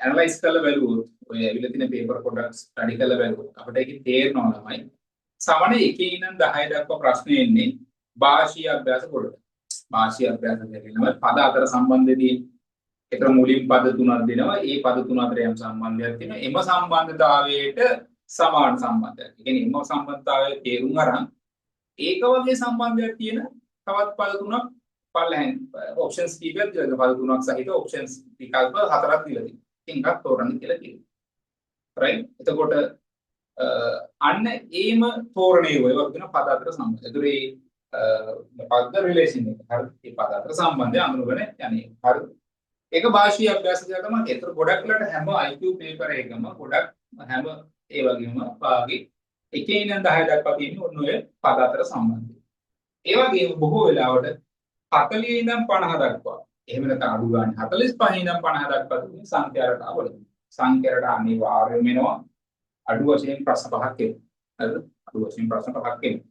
ඇනලයිස් කරලා බලුවොත් ඔය ඇවිල්ලා තියෙන පේපර් පොඩ්ඩක් ස්ටඩි කරලා බලුවොත් අපිට ඒකේ තේරෙනවා ළමයි සාමාන්‍ය 1 ඉඳන් 10 දක්වා ප්‍රශ්න එන්නේ භාෂීය අභ්‍යාස පොළට. භාෂීය අභ්‍යාස කියන්නේ පද අතර සම්බන්ධයේදී ඒතර මුලින් පද තුනක් දෙනවා. ඒ පද තුන අතර යම් සම්බන්ධයක් තියෙනවා. එම සම්බන්ධතාවයට සමාන සම්බන්ධයක්. ඒ කියන්නේ එම සම්බන්ධතාවයේ තේරුම් අරන් ඒක වගේ සම්බන්ධයක් තියෙන තවත් පද තුනක් පල්ලෙන් ඔප්ෂන්ස් කීපයක් දෙනවා. පද තුනක් සහිත ඔප්ෂන්ස් විකල්ප හතරක් දීලා තියෙනවා. එකක් තෝරන්න කියලා කියනවා. right? එතකොට අන්න ඒම තෝරණය වේවා කියන පද අතර සම්බන්ධය. ඒතරේ මොකක්ද රිලේෂන් එක? හරි. මේ පද අතර සම්බන්ධය අඳුරගෙන යන්නේ. හරි. ඒක භාෂීය අභ්‍යාසය තමයි. ඒතර ගොඩක් වෙලාට හැම IQ පේපර් එකම ගොඩක් හැම ඒ වගේම වාගේ 1 ඉඳන් 10 දක්වා තියෙන ඔන්න ඔය පද අතර සම්බන්ධය. ඒ වගේම බොහෝ වෙලාවට 40 ඉඳන් 50 දක්වා එහෙම නැත්නම් අඩු ගන්න 45 ඉඳන් 50 දක්වා තියෙන සංඛ්‍යා රටාවල. සංඛ්‍යා රටා අනිවාර්යයෙන්ම වෙනවා. අඩු වශයෙන් ප්‍රශ්න පහක් එනවා. හරිද? අඩු වශයෙන් ප්‍රශ්න පහක් එනවා.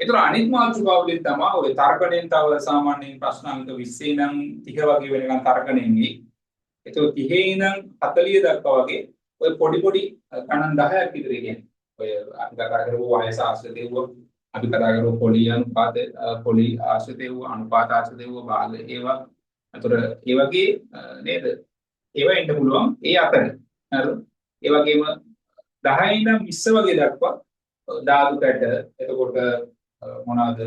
ඒතර අනිත් මාතෘකාවලින් තමයි ඔය තර්කණයෙන් තව සාමාන්‍යයෙන් ප්‍රශ්න අංක 20 ඉඳන් 30 වගේ වෙනකන් තර්කණයෙන් එන්නේ. ඒතර 30 ඉඳන් 40 දක්වා වගේ ඔය පොඩි පොඩි ගණන් 10ක් විතර කියන්නේ. ඔය අපි කතා කරපු වයස ආශ්‍රිතව අපි කතා කරපු පොලි අනුපාත පොලි ආශ්‍රිතව අනුපාත ආශ්‍රිතව භාග ඒවා. ඒතර ඒ වගේ නේද? ඒවා එන්න පුළුවන් ඒ අතරේ. හරිද? ඒ වගේම 10 ඉඳන් 20 වගේ දක්වා ධාතු කැට එතකොට මොනවාද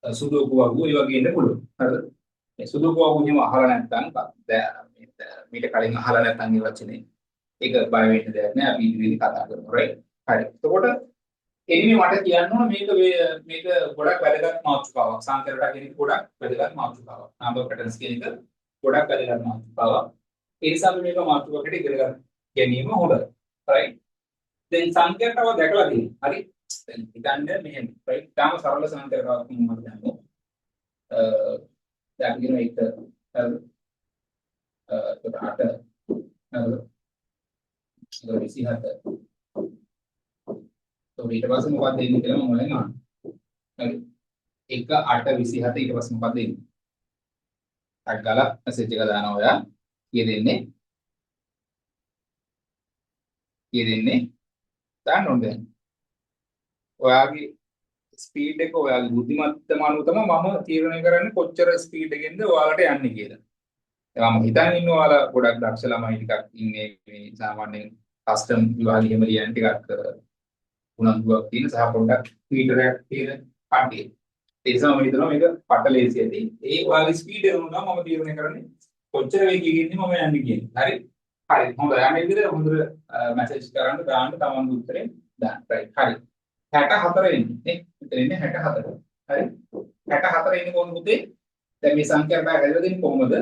සුදෝකු වගේ ඒ වගේ ඉන්න පුළුවන්. හරිද? මේ සුදු කෝපු හිම අහලා නැත්නම් මීට කලින් අහලා නැත්නම් මේ වචනේ ඒක බය වෙන්න දෙයක් නෑ අපි ඉදිරියට කතා කරමු right හරි එතකොට එනිමේ මට කියන්න ඕන මේක ගොඩක් වැදගත් මාතෘකාවක් සංකරණය කියන එක ගොඩක් වැදගත් මාතෘකාවක් නම්බර් පැටර්න්ස් කියන එක ගොඩක් වැදගත් මාතෘකාවක් ඒ නිසා අපි මේක මාතෘකාවකට ඉගෙන ගැනීම හොඳයි right දැන් සංකරණව දැකලා තියෙනවා හරි දැන් හිතන්න මෙහෙම right තාම සරල සංකරණයක් මොනවද දැන් දැන් කියන එක අට 27 ඊට පස්සේ මොකක්ද එන්නේ කියලා මම ඔයාලෙන් අහනවා. හරි. 1 8 27 ඊට පස්සේ මොකක්ද එන්නේ? ටක් ගාලා මැසේජ් එක දානවා ඔයා. කීය දෙන්නේ දාන්න ඕනේ දැන්. ඔයාගේ ස්පීඩ් එක ඔයාගේ බුද්ධිමත්තම අනුව තමයි මම තීරණය කරන්නේ කොච්චර ස්පීඩ් එකෙන්ද ඔයාලට යන්නේ කියලා. දැන් මම හිතන් ඉන්නවා ඔයාලා ගොඩක් දක්ෂ ළමයි ටිකක් ඉන්නේ මේ සාමාන්‍යයෙන් කස්ටම් විභාගෙ එහෙම ලියන ටිකක් උනන්දුවක් තියෙන සහ පොඩ්ඩක් මීටරයක් තියෙන කට්ටිය. ඒ නිසා මම හිතනවා මේක පටලේසි ඇති. ඒ ඔයාගේ ස්පීඩ් එක උනනම් මම තීරණය කරන්නේ කොච්චර වේගයකින් ඉන්නේ මම යන්නේ කියන්නේ. හරි. හරි. හොඳයි. අනේ විදිහට හොඳට මැසේජ් කරන්න දාන්න තමන්ගේ උත්තරේ දාන්න. right. හරි. 64 එන්නේ නේ. මෙතන ඉන්නේ 64. හරි. 64 ඉන්නේ කොහොමද පුතේ? දැන් මේ සංඛ්‍යාවට හැදලා දෙන්නේ කොහොමද?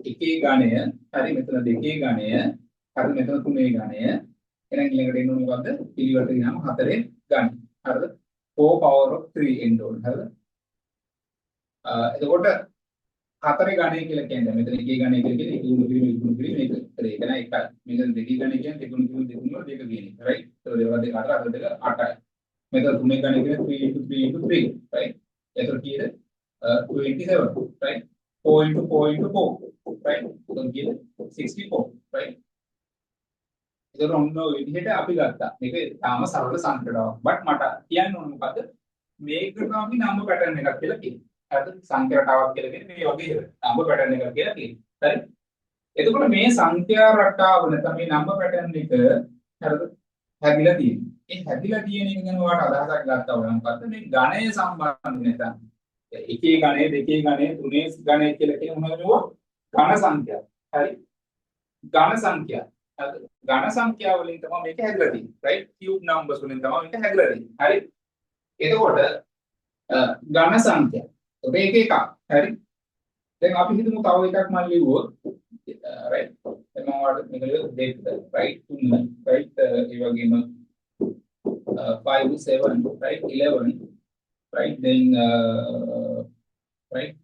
1 ගණය, හරි මෙතන 2 ගණය, හරි මෙතන 3 ගණය. එහෙනම් ඊළඟට එන්න ඕනේ මොකද්ද? පිළිවෙලට ගියාම 4 ගණය. හරිද? 4 power of 3 එන්න ඕනේ. හරිද? එතකොට 4 ගණය කියලා කියන්නේ මෙතන 1 ගණය කියලා කියන්නේ 1 ගුණ කිරීම 1 ගුණ කිරීම මේක. ඒක නෑ එකයි. මෙතන 2 ගණය කියන්නේ 2 ගුණ කිරීම 2 ගුණ වල 2 කියන එක. right? ඒතකොට ඒවා දෙක අතර අතර දෙක 8යි. මෙතන 3 ගණය කියන්නේ 3 into 3 into 3. right? එතකොට කීයද? 27. right? 4 into 4 into 4. right? එතකොට කීයද? 64. right? ඒක ඔන්න ඔය විදිහට අපි ගත්තා. මේක තාම සරල සංකේතයක්. බට් මට කියන්න ඕන මොකද්ද? මේකට අපි නම්බර් පැටර්න් එකක් කියලා කියනවා. හරිද? සංඛ්‍යා රටාවක් කියලා කියන්නේ මේ වගේ නම්බර් පැටර්න් එකක් කියලා කියනවා. හරි? එතකොට මේ සංඛ්‍යා රටාව නැත්නම් මේ නම්බර් පැටර්න් එක හරිද? හැදිලා තියෙනවා. ඒ හැදිලා තියෙන එක ගැන ඔයාලට අදහසක් ගත්තා වුණා මොකද්ද? මේ ගණය සම්බන්ධ නැත්නම් එකේ ගණය, දෙකේ ගණය, තුනේ ගණය කියලා කියන මොනවද මේවා? ඝන සංඛ්‍යා. හරි? ඝන සංඛ්‍යා. ඝන සංඛ්‍යා වලින් තමයි මේක හැදලා තියෙන්නේ. right? cube numbers වලින් තමයි මේක හැදලා තියෙන්නේ. හරි? එතකොට ඝන සංඛ්‍යා. මේක එකක්. හරි? දැන් අපි හිතමු තව එකක් මම ලියුවොත් right? දැන් මම ඔයාලට මේක ලියුවොත් දෙක right? තුන right? ඒ වගේම 5 7 right? 11 right? then right?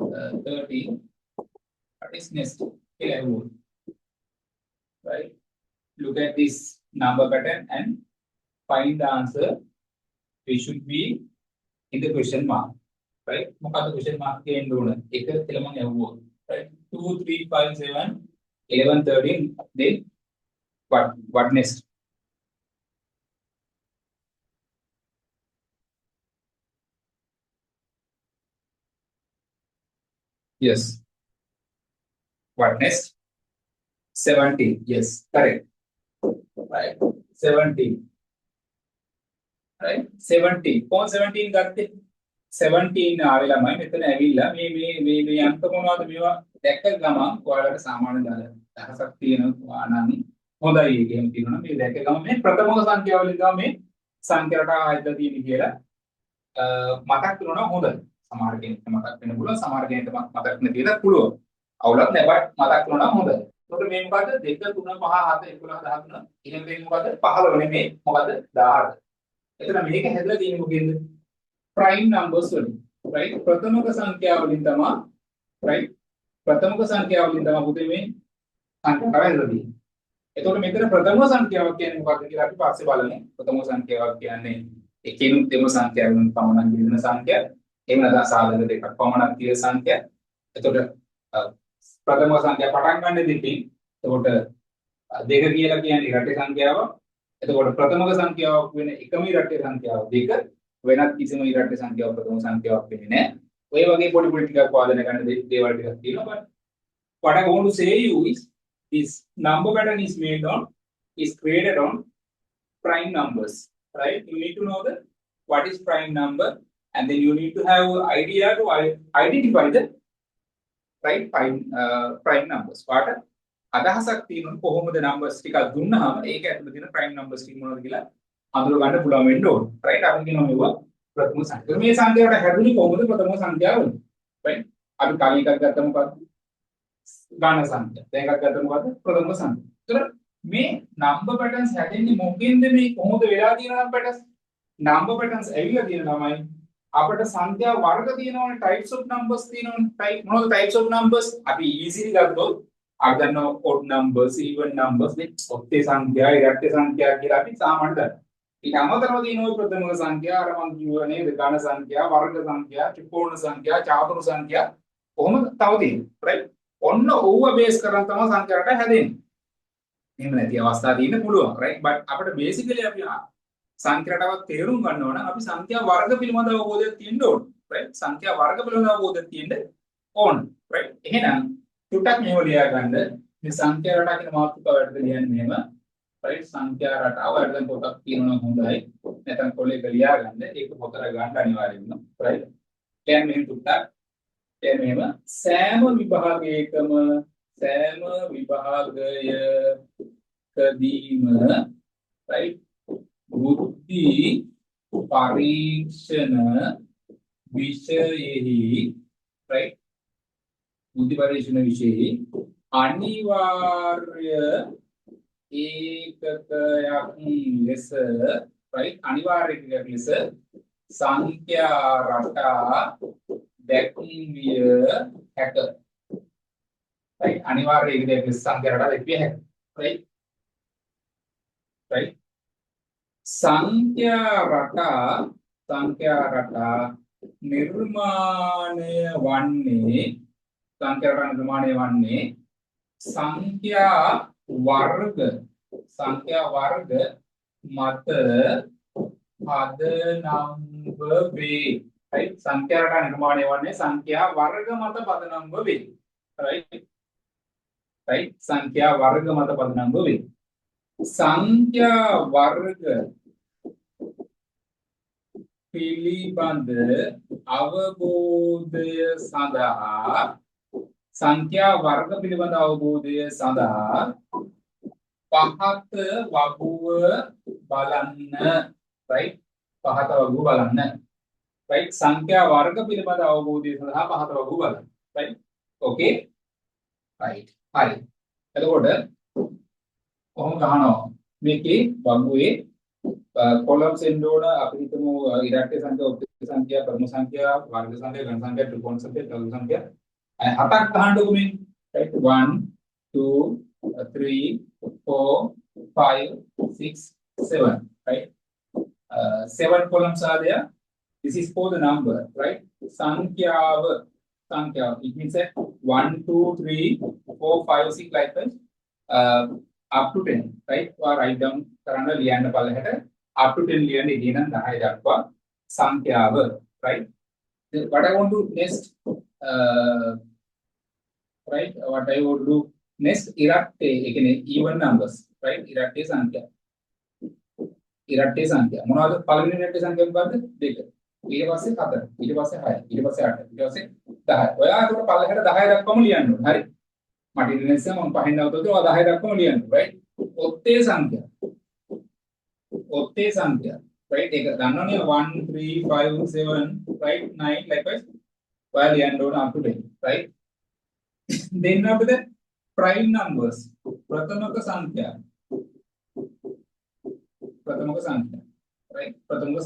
13 what is next? 11 right? Look at this number pattern and find the answer. We should be in the question mark, right? මොකක්ද question mark එකේ එන්න ඕන? එක කියලා මම යවුවා, right? 2 3 5 7 11 13 then what next? Yes. What next? 17. Yes, correct. Right. 17. right 17 කොහොම 17 ගත්තේ 17 ආවෙලාමයි මෙතන ඇවිල්ලා මේ අංක මොනවද මේවා දැක්ක ගමන් ඔයාලට සාමාන්‍ය දහසක් තියෙනවා නම් හොඳයි ඒකෙම තියෙනවා මේ දැක්ක ගමන් මේ ප්‍රථම සංඛ්‍යාව වලින් ගම මේ සංඛ්‍යාවට ආයතන තියෙන කියලා මතක් කරනවා හොඳයි සමහර කෙනෙක්ට මතක් වෙන්න පුළුවන් සමහර කෙනෙක්ට මතක් නැතිද පුළුවන් අවුලක් නැහැ බත් මතක් කරනවා හොඳයි එතකොට මේ මොකද්ද 2 3 5 7 11 13 ඊළඟ දෙන්නේ මොකද්ද 15 නෙමෙයි මොකද්ද 18 එතන මේක හැදලා තියෙන්නේ මොකෙන්ද prime numbers වලින් right ප්‍රථමක සංඛ්‍යාව වලින් තමයි right ප්‍රථමක සංඛ්‍යාව වලින් තමයි පුතේ මේ සංඛ්‍යාව හැදලා තියෙන්නේ එතකොට මෙතන ප්‍රථම සංඛ්‍යාවක් කියන්නේ මොකක්ද කියලා අපි පස්සේ බලමු ප්‍රථම සංඛ්‍යාවක් කියන්නේ එකිනුත් දෙම සංඛ්‍යාවෙන් පමණක් බෙදෙන සංඛ්‍යා එහෙම නැත්නම් සාධක දෙකක් පමණක් තියෙන සංඛ්‍යා එතකොට ප්‍රථම සංඛ්‍යා පටන් ගන්න දෙකින් එතකොට දෙක කියලා කියන්නේ රටේ සංඛ්‍යාව එතකොට ප්‍රථමක සංඛ්‍යාවක් වෙන එකම ඉරට්ටේ සංඛ්‍යාව දෙක වෙනත් කිසිම ඉරට්ටේ සංඛ්‍යාවක් ප්‍රථම සංඛ්‍යාවක් වෙන්නේ නැහැ. ඔය වගේ පොඩි ටිකක් වාදනය කරන්න දේවල් ටිකක් තියෙනවා. But what I want to say you is this number pattern is created on prime numbers, right? You need to know what is prime number, and then you need to have idea to identify the right? Prime numbers. වාට අදහසක් තියෙනවා කොහොමද numbers ටිකක් දුන්නාම ඒක ඇතුළේ තියෙන prime numbers ටික මොනවද කියලා හඳුන ගන්න පුළුවන් වෙන්න ඕන. right? අපි කියනවා මේවා ප්‍රථම සංඛ්‍යා. මේ සංඛ්‍යාවට හැදුනේ කොහොමද ප්‍රථම සංඛ්‍යාව වුනේ? right? අපි කලින් එකක් ගත්තා මොකක්ද? ඝන සංඛ්‍යා. දැන් එකක් ගත්තා මොකද්ද? ප්‍රථම සංඛ්‍යා. ඒතර මේ number patterns හැදෙන්නේ මොකෙන්ද මේ කොහොමද වෙලා තියෙන number patterns? number patterns ඇවිල්ලා තියෙන ළමයි අපිට සංඛ්‍යා වර්ග තියෙනවනේ types of numbers තියෙනවනේ. type මොනවද types of numbers? අපි easily ගත්තොත් අපි දන්නවා odd numbers, even numbers, නේ ඔත්තේ සංඛ්‍යා, ඉරට්ටේ සංඛ්‍යා කියලා අපි සාමාන්‍යයෙන් දන්නවා. ඊට අමතරව තියෙනවා ප්‍රථම සංඛ්‍යා, අර මම කියුවා නේද ඝන සංඛ්‍යා, වර්ග සංඛ්‍යා, ත්‍රිකෝණ සංඛ්‍යා, චාතුරු සංඛ්‍යා කොහොමද තව තියෙන්නේ right? ඔන්න ඕව බේස් කරන් තමයි සංඛ්‍යාවට හැදෙන්නේ. එහෙම නැති අවස්ථා තියෙන්න පුළුවන් right? but අපිට basically අපි සංඛ්‍යාවටවත් තේරුම් ගන්න ඕන අපි සංඛ්‍යා වර්ග පිළිබඳ අවබෝධයක් තියෙන්න ඕන right? සංඛ්‍යා වර්ග පිළිබඳ අවබෝධයක් තියෙන්න ඕන right? එහෙනම් ටුටක් මේව ලියා ගන්න මේ සංඛ්‍යා රටා කියන මාතෘකාව වැඩද ලියන්නේ මෙහෙම right? සංඛ්‍යා රටාව වැඩ පොතක් තියෙනවා හොඳයි නැත්නම් කොලේක ලියා ගන්න ඒක පොතට ගන්න අනිවාර්යෙන්ම right? දැන් මෙහෙම ටුටක් දැන් මෙහෙම සෑම විභාගයකදීම right? බුද්ධි පරීක්ෂණ විෂයෙහි right? බුද්ධි පරීක්ෂණ විෂයෙහි අනිවාර්ය ඒකකයක් ලෙස right? අනිවාර්ය ඒකකයක් ලෙස සංඛ්‍යා රටා දැක්විය හැක right? අනිවාර්ය ඒකකයක් ලෙස සංඛ්‍යා රටා දැක්විය හැක right? right? සංඛ්‍යා රටා නිර්මාණය වන්නේ සංඛ්‍යා වර්ග මත පදනම් වේ right? සංඛ්‍යා රටා නිර්මාණය වන්නේ සංඛ්‍යා වර්ග මත පදනම් වේ right? right? සංඛ්‍යා වර්ග මත පදනම් වේ සංඛ්‍යා වර්ග පිළිබඳ අවබෝධය සඳහා සංඛ්‍යා වර්ග පිළිබඳ අවබෝධය සඳහා පහත වගුව බලන්න right? පහත වගුව බලන්න right? සංඛ්‍යා වර්ග පිළිබඳ අවබෝධය සඳහා පහත වගුව බලන්න right? okay right හරි එතකොට කොහොම ගහනවා මේකේ වගුවේ කොලම්ස් එන්න ඕන අපි හිතමු ඉරට්ටේ සංඛ්‍යා ඔක්ටේ සංඛ්‍යා ප්‍රථම සංඛ්‍යා වර්ග සංඛ්‍යා ඝන සංඛ්‍යා ත්‍රිකෝණ සංඛ්‍යා චතුරාර්ය සංඛ්‍යා හතක් ගහන්නකො මේ right? 1 2 3 4 5 6 7 right? 7 columns are there. This is for the number right? සංඛ්‍යාව it means that 1 2 3 4 5 6 like that up to 10 right? or write down කරන්න ලියන්න බලහැට up to 10 ලියන්න ඉතින් 10 දක්වා සංඛ්‍යාව right? what I want to next right? what I want to do next ඉරට්ටේ ඒ කියන්නේ even numbers right? ඉරට්ටේ සංඛ්‍යා මොනවද පළවෙනි ඉරට්ටේ සංඛ්‍යා මොකද්ද 2 ඊට පස්සේ 4 ඊට පස්සේ 6 ඊට පස්සේ 8 ඊට පස්සේ 10 ඔයා ඒකට පළහැට 10 දක්වාම ලියන්න ඕනේ හරි මට ඉන්න නිසා මම පහෙන් නවත්තද්දී ඔයා 10 දක්වාම ලියන්න right? ඔත්තේ සංඛ්‍යා right? ඒක දන්නවනේ 1 3 5 7 right? 9 likewise ඔයා ලියන්න ඕන up to 10 right? then after that prime numbers ප්‍රථමක සංඛ්‍යා right? ප්‍රථමක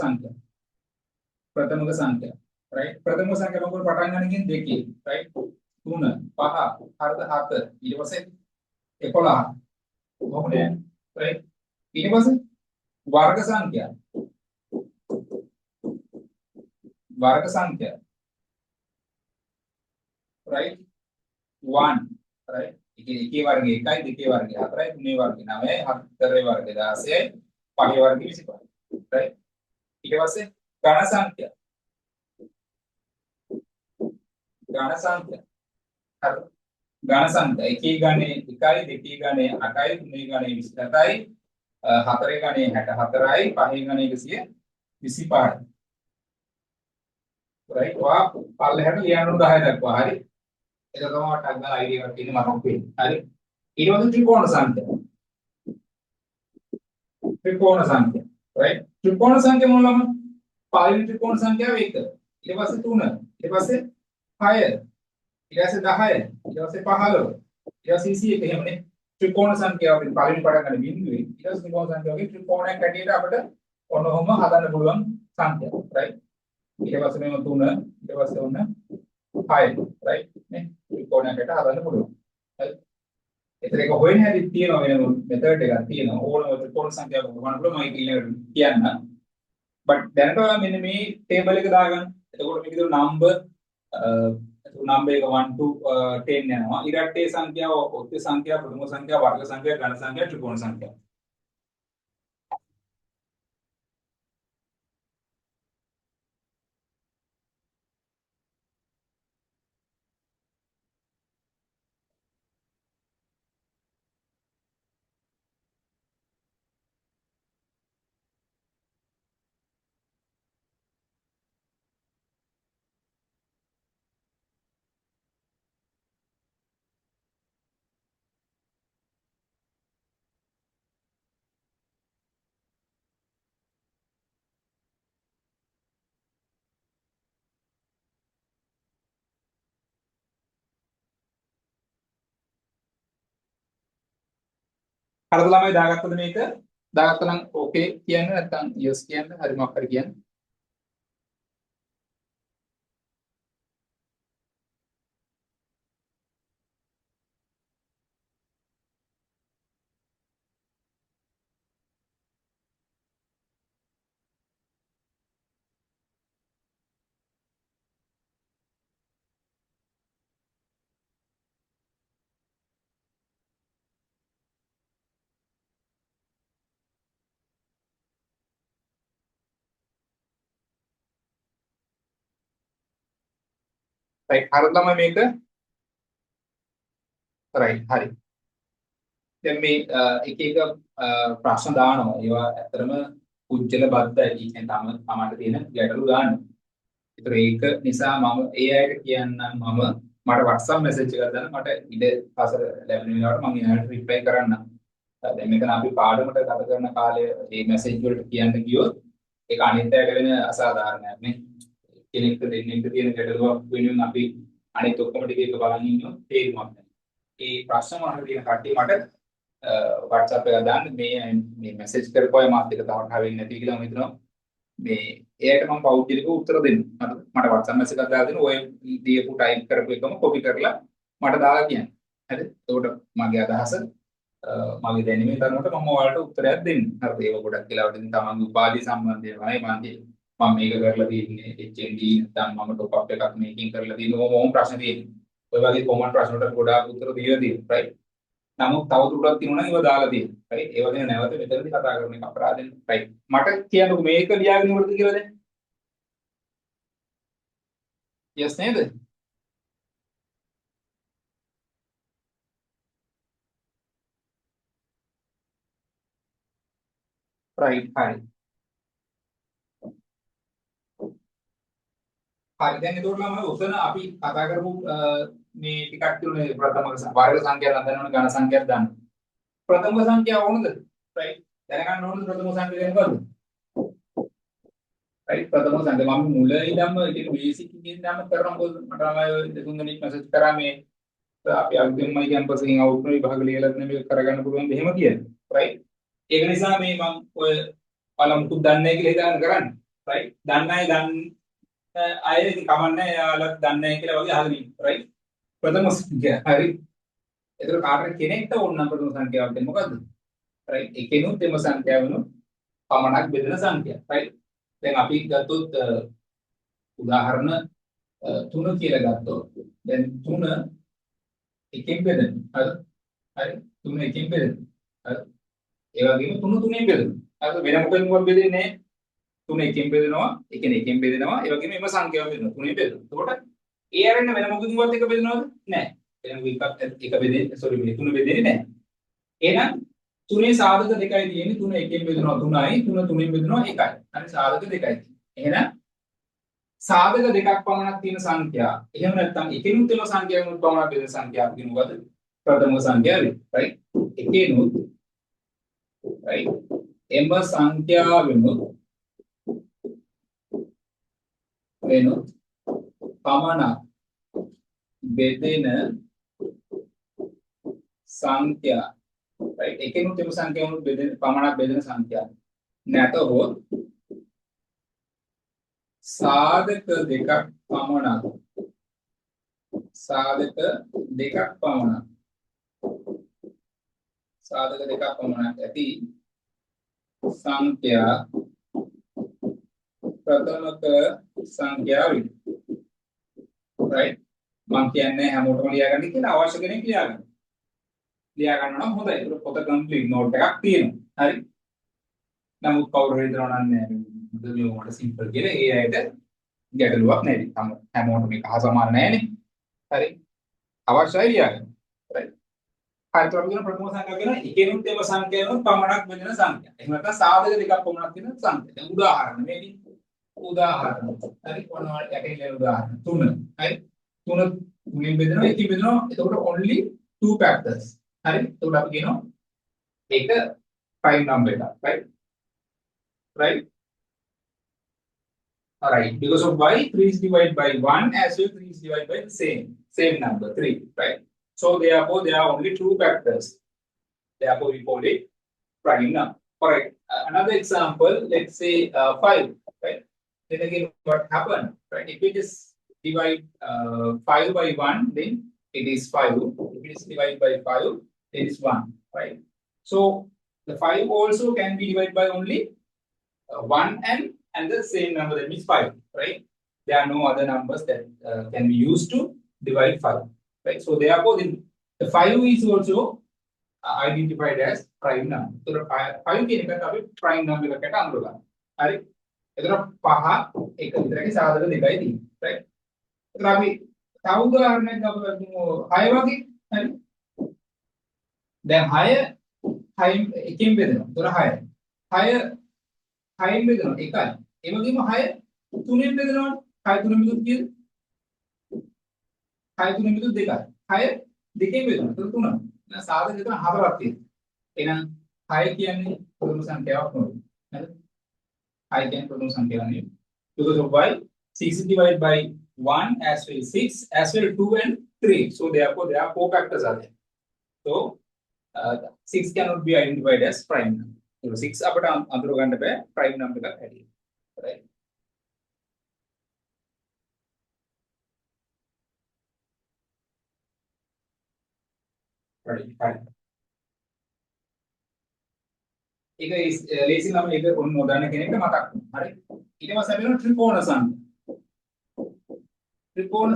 සංඛ්‍යා right? ප්‍රථම සංඛ්‍යා මොකද පටන් ගන්න කියන්නේ දෙකේ right? 3 5 හරිද 7 ඊට පස්සේ 11 කොහොමද right? ඊට පස්සේ වර්ග සංඛ්‍යා 1 right? එකේ වර්ගය 1යි දෙකේ වර්ගය 4යි තුනේ වර්ගය 9යි හතරේ වර්ගය 16යි පහේ වර්ගය 25යි right? ඊට පස්සේ ඝන සංඛ්‍යා හරි ඝන සංඛ්‍යා එකේ ගණේ 1යි දෙකේ ගණේ 8යි තුනේ ගණේ 27යි හතරේ ගණේ 64යි පහේ ගණේ 125යි right? වා පල්ලෙහාට ලියන්න 10 දක්වා හරි ඒක තමයි ටක් ගාලා අයිඩියා එකක් තියෙන මතක් වෙන්නේ. හරි. ඊට පස්සේ ත්‍රිකෝණ සංඛ්‍යා. ත්‍රිකෝණ සංඛ්‍යා. right? ත්‍රිකෝණ සංඛ්‍යා මොනවාම? පළවෙනි ත්‍රිකෝණ සංඛ්‍යාව 1. ඊට පස්සේ 3. ඊට පස්සේ 6. ඊට පස්සේ 10. ඊට පස්සේ 15. ඊට පස්සේ 21 එහෙමනේ. ත්‍රිකෝණ සංඛ්‍යාවෙන් පළවෙනි පටන් ගන්න බිඳුවේ. ඊට පස්සේ ත්‍රිකෝණ සංඛ්‍යාවගේ ත්‍රිකෝණයක් හැටියට අපිට ඔන්න ඔහොම හදන්න පුළුවන් සංඛ්‍යාව. right? ඊට පස්සේ මෙන්න 3. ඊට පස්සේ ඔන්න 6. right? නේ? ත්‍රිකෝණයක් හැට හදන්න පුළුවන්. හරි. ඒතර ඒක හොයන්න හැටි තියෙනවා වෙන මෙතඩ් එකක් තියෙනවා. ඕනම ත්‍රිකෝණ සංඛ්‍යාවක් ගන්න පුළුවන් මම ඊළඟට කියන්න. but දැනට ඔයා මෙන්න මේ ටේබල් එක දාගන්න. එතකොට මේකේ නම්බර් නම්බර් එක 1 to 10 යනවා. ඉරට්ටේ සංඛ්‍යාව, ඔත්තු සංඛ්‍යාව, ප්‍රථම සංඛ්‍යාව, වර්ග සංඛ්‍යාව, ඝන සංඛ්‍යාව, ත්‍රිකෝණ සංඛ්‍යාව. හරිද ළමයි දාගත්තද මේක? දාගත්තා නම් ඕකේ කියන්න නැත්නම් yes කියන්න හරි මොකක් හරි කියන්න. right හරිද ළමයි මේක? right හරි. දැන් මේ එක එක ප්‍රශ්න දානවා. ඒවා ඇත්තටම කුජල බද්දයි. ඒ කියන්නේ තමන්ට තියෙන ගැටලු දාන්න. ඒතර ඒක නිසා මම ඒ අයට කියන්නම් මට WhatsApp message එකක් දාන්න මට ඉඩ පාසල ලැබෙන වෙලාවට මම එයාලට reply කරන්නම්. දැන් මෙතන අපි පාඩමට ගත කරන කාලය මේ message වලට කියන්න ගියොත් ඒක අනිත් අයට වෙන අසාධාරණයක් නේ. කෙනෙක්ට දෙන්නෙක්ට තියෙන ගැටලුවක් වෙනුවෙන් අපි අනිත් ඔක්කොම ටික එක බලන් ඉන්නොත් තේරුමක් නැහැ. ඒ ප්‍රශ්න වලට තියෙන කට්ටිය මට WhatsApp එක දාන්න මේ message කරපුවා මාත් එක තවට හවෙන්නේ නැති කියලා මම හිතනවා. මේ එයාට මම පෞද්ගලිකව උත්තර දෙන්න. මට WhatsApp message එකක් දාලා දෙන්න. ඔය දීපු type කරපු එකම copy කරලා මට දාලා කියන්න. හරිද? එතකොට මගේ අදහස මගේ දැනීමේ තරමට මම ඔයාලට උත්තරයක් දෙන්න. හරිද? ඒක ගොඩක් වෙලාවට ඉතින් තමන්ගේ උපාධිය සම්බන්ධයෙන් මම මේක කරලා තියෙන්නේ HND නැත්නම් මම top up එකක් මේකින් කරලා තියෙන්නේ ඕම ප්‍රශ්න තියෙන්නේ. ඔය වගේ common ප්‍රශ්න වලට ගොඩාක් උත්තර දීලා තියෙනවා. right? නමුත් තවදුරටත් තියෙනවා නම් ඒවා දාලා තියෙනවා. right? ඒවා ගැන නැවත මෙතනදී කතා කරන එක අපරාධෙන්. right? මට කියන්නකෝ මේක ලියාගෙන ඉවරද කියලා දැන්? yes නේද? right හරි. හරි දැන් ඒතකොට නම් උතන අපි කතා කරමු මේ ටිකක් තුනේ ප්‍රථම වර්ග සංඛ්‍යාවක් දන්නවනේ ඝන සංඛ්‍යාවක් දන්න. ප්‍රථම සංඛ්‍යාව ඕනද? right? දැනගන්න ඕනද ප්‍රථම සංඛ්‍යාව ගැන බලමු. right ප්‍රථම සංඛ්‍යාව මම මුල ඉඳන්ම ඉතින් බේසික් ඉඳන්ම කරා මොකද මට ළමයි දෙතුන් දෙනෙක් මැසේජ් කරා මේ අපි අලුතෙන්මයි කැම්පස් එකෙන් අවුට් වෙන විභාග ලියලා මේක කරගන්න පුළුවන් එහෙම කියලා. right? ඒක නිසා මේ මම ඔය පළමුකුත් දන්නේ නැහැ කියලා හිතාගෙන කරන්නේ. right? දන්නේ අය ඉතින් කමන්නේ යාළුවත් දන්නේ නැහැ කියලා වගේ අහගෙන ඉන්න. right? ප්‍රථම සංඛ්‍යාව. හරි. ඒතර කාටද කෙනෙක්ට ඕන නම් ප්‍රථම සංඛ්‍යාවක් දෙන්න මොකද්ද? right? එකෙනුත් එම සංඛ්‍යාවනොත් පමණක් බෙදෙන සංඛ්‍යාව. right? දැන් අපි ගත්තොත් උදාහරණ 3 කියලා ගත්තොත් දැන් 3 එකෙන් බෙදෙනවා. හරි? 3 එකෙන් බෙදෙනවා. හරි? ඒ වගේම 3 3ෙන් බෙදෙනවා. හරි? වෙන මොකකින්වත් බෙදෙන්නේ නැහැ. 3 එකෙන් බෙදෙනවා, එකෙන් බෙදෙනවා, ඒ වගේම එම සංඛ්‍යාව බෙදෙනවා. 3ෙන් බෙදෙනවා. එතකොට ඒ ආරෙන්න වෙන මොකකින්වත් එක බෙදෙනවද? නැහැ. එහෙනම් එක බෙදෙන්නේ sorry මේ 3 බෙදෙන්නේ නැහැ. එහෙනම් 3 සාධක දෙකයි තියෙන්නේ. 3 එකෙන් බෙදෙනවා 3යි, 3 3ෙන් බෙදෙනවා 1යි. හරි සාධක දෙකයි තියෙන්නේ. එහෙනම් සාධක දෙකක් පමණක් තියෙන සංඛ්‍යා. එහෙම නැත්නම් එකිනුත් එම සංඛ්‍යාවනුත් පමණක් බෙදෙන සංඛ්‍යාවක් කියනවාද ප්‍රථම සංඛ්‍යාවයි. right? එකිනුත් right? එම සංඛ්‍යාවෙනුත් වෙනුත් පමණක් බෙදෙන සංඛ්‍යා. right? එකිනුත් එම සංඛ්‍යාවනුත් පමණක් බෙදෙන සංඛ්‍යා. නැතහොත් සාධක දෙකක් පමණක් ඇති සංඛ්‍යා ප්‍රථමක සංඛ්‍යාවයි. right? මම කියන්නේ හැමෝටම ලියාගන්න කියලා අවශ්‍ය කෙනෙක් ලියාගන්න. ලියා ගන්නවා නම් හොඳයි. ඒක පොත කම්ප්ලීට් නෝට් එකක් තියෙනවා. හරි. නමුත් කවුරු හරි හිතනවා නම් නෑ මේකට සිම්පල් කියලා ඒ ඇයිද ගැටලුවක් නැති. හැමෝටම මේක අසමාන නෑනේ. හරි. අවශ්‍යයි ලියාගන්න. right? හරි. අපි කියන ප්‍රථම සංඛ්‍යාව කියන එකෙනුත් එම සංඛ්‍යාවනුත් පමණක් බෙදෙන සංඛ්‍යා. එහෙම නැත්නම් සාධක දෙකක් පමණක් තියෙන සංඛ්‍යා. දැන් උදාහරණ මේකේ උදාහරණ. හරි. ඔනවා යටින් උදාහරණ 3. හරි. 3 බෙදෙනවා එකකින් බෙදෙනවා. එතකොට only 2 factors. හරි. එතකොට අපි කියනවා ඒක prime number එකක්. right? Alright, because of y, 3 is divided by 1 as well 3 is divided by the same number, 3, right? So therefore there are only 2 factors. Therefore we call it prime number. Alright, another example, let's say 5, right? Then again what happened, right? If we just divide 5 by 1, then it is 5. If it is divided by 5, it is 1, right? So the 5 also can be divided by only 1 and the same number, that means 5, right? There are no other numbers that can be used to divide 5, right? So therefore the 5 is also identified as prime number. So the 5 කියන එකට අපි prime number එකකට අඳුරගන්නවා. හරි? එතකොට 5 එක විතරයි සාධක දෙකයි තියෙන්නේ, right? එතකොට අපි තව උදාහරණයක් අපි ගමු 6 වගේ, හරි? දැන් 6 එකෙන් බෙදෙනවා. එතකොට 6 6න් බෙදෙනවා 1යි. ඒ වගේම 6 3න් බෙදෙනවා. 6 3න් බෙදුවොත් කීයද? 6 3න් බෙදුවොත් 2යි. 6 2කින් බෙදෙනවා. ඒක 3. එහෙනම් සාධක දෙක 4ක් තියෙනවා. එහෙනම් 6 කියන්නේ ප්‍රථම සංඛ්‍යාවක් නෙවෙයි. හරිද? 6 කියන්නේ ප්‍රථම සංඛ්‍යාවක් නෙවෙයි. Because of y, 6 is divided by 1 as well 6 as well 2 and 3. So therefore there are 4 factors are there. So 6 cannot be identified as prime number. 6 අපිට අඳුර ගන්න බෑ prime number එකක් හැටියට. right? right. ඒක ලේසි නම් ඒක ඔන්න නොදන්න කෙනෙක්ට මතක් වෙනවා. හරි. ඊට පස්සේ අපි වෙන ත්‍රිකෝණ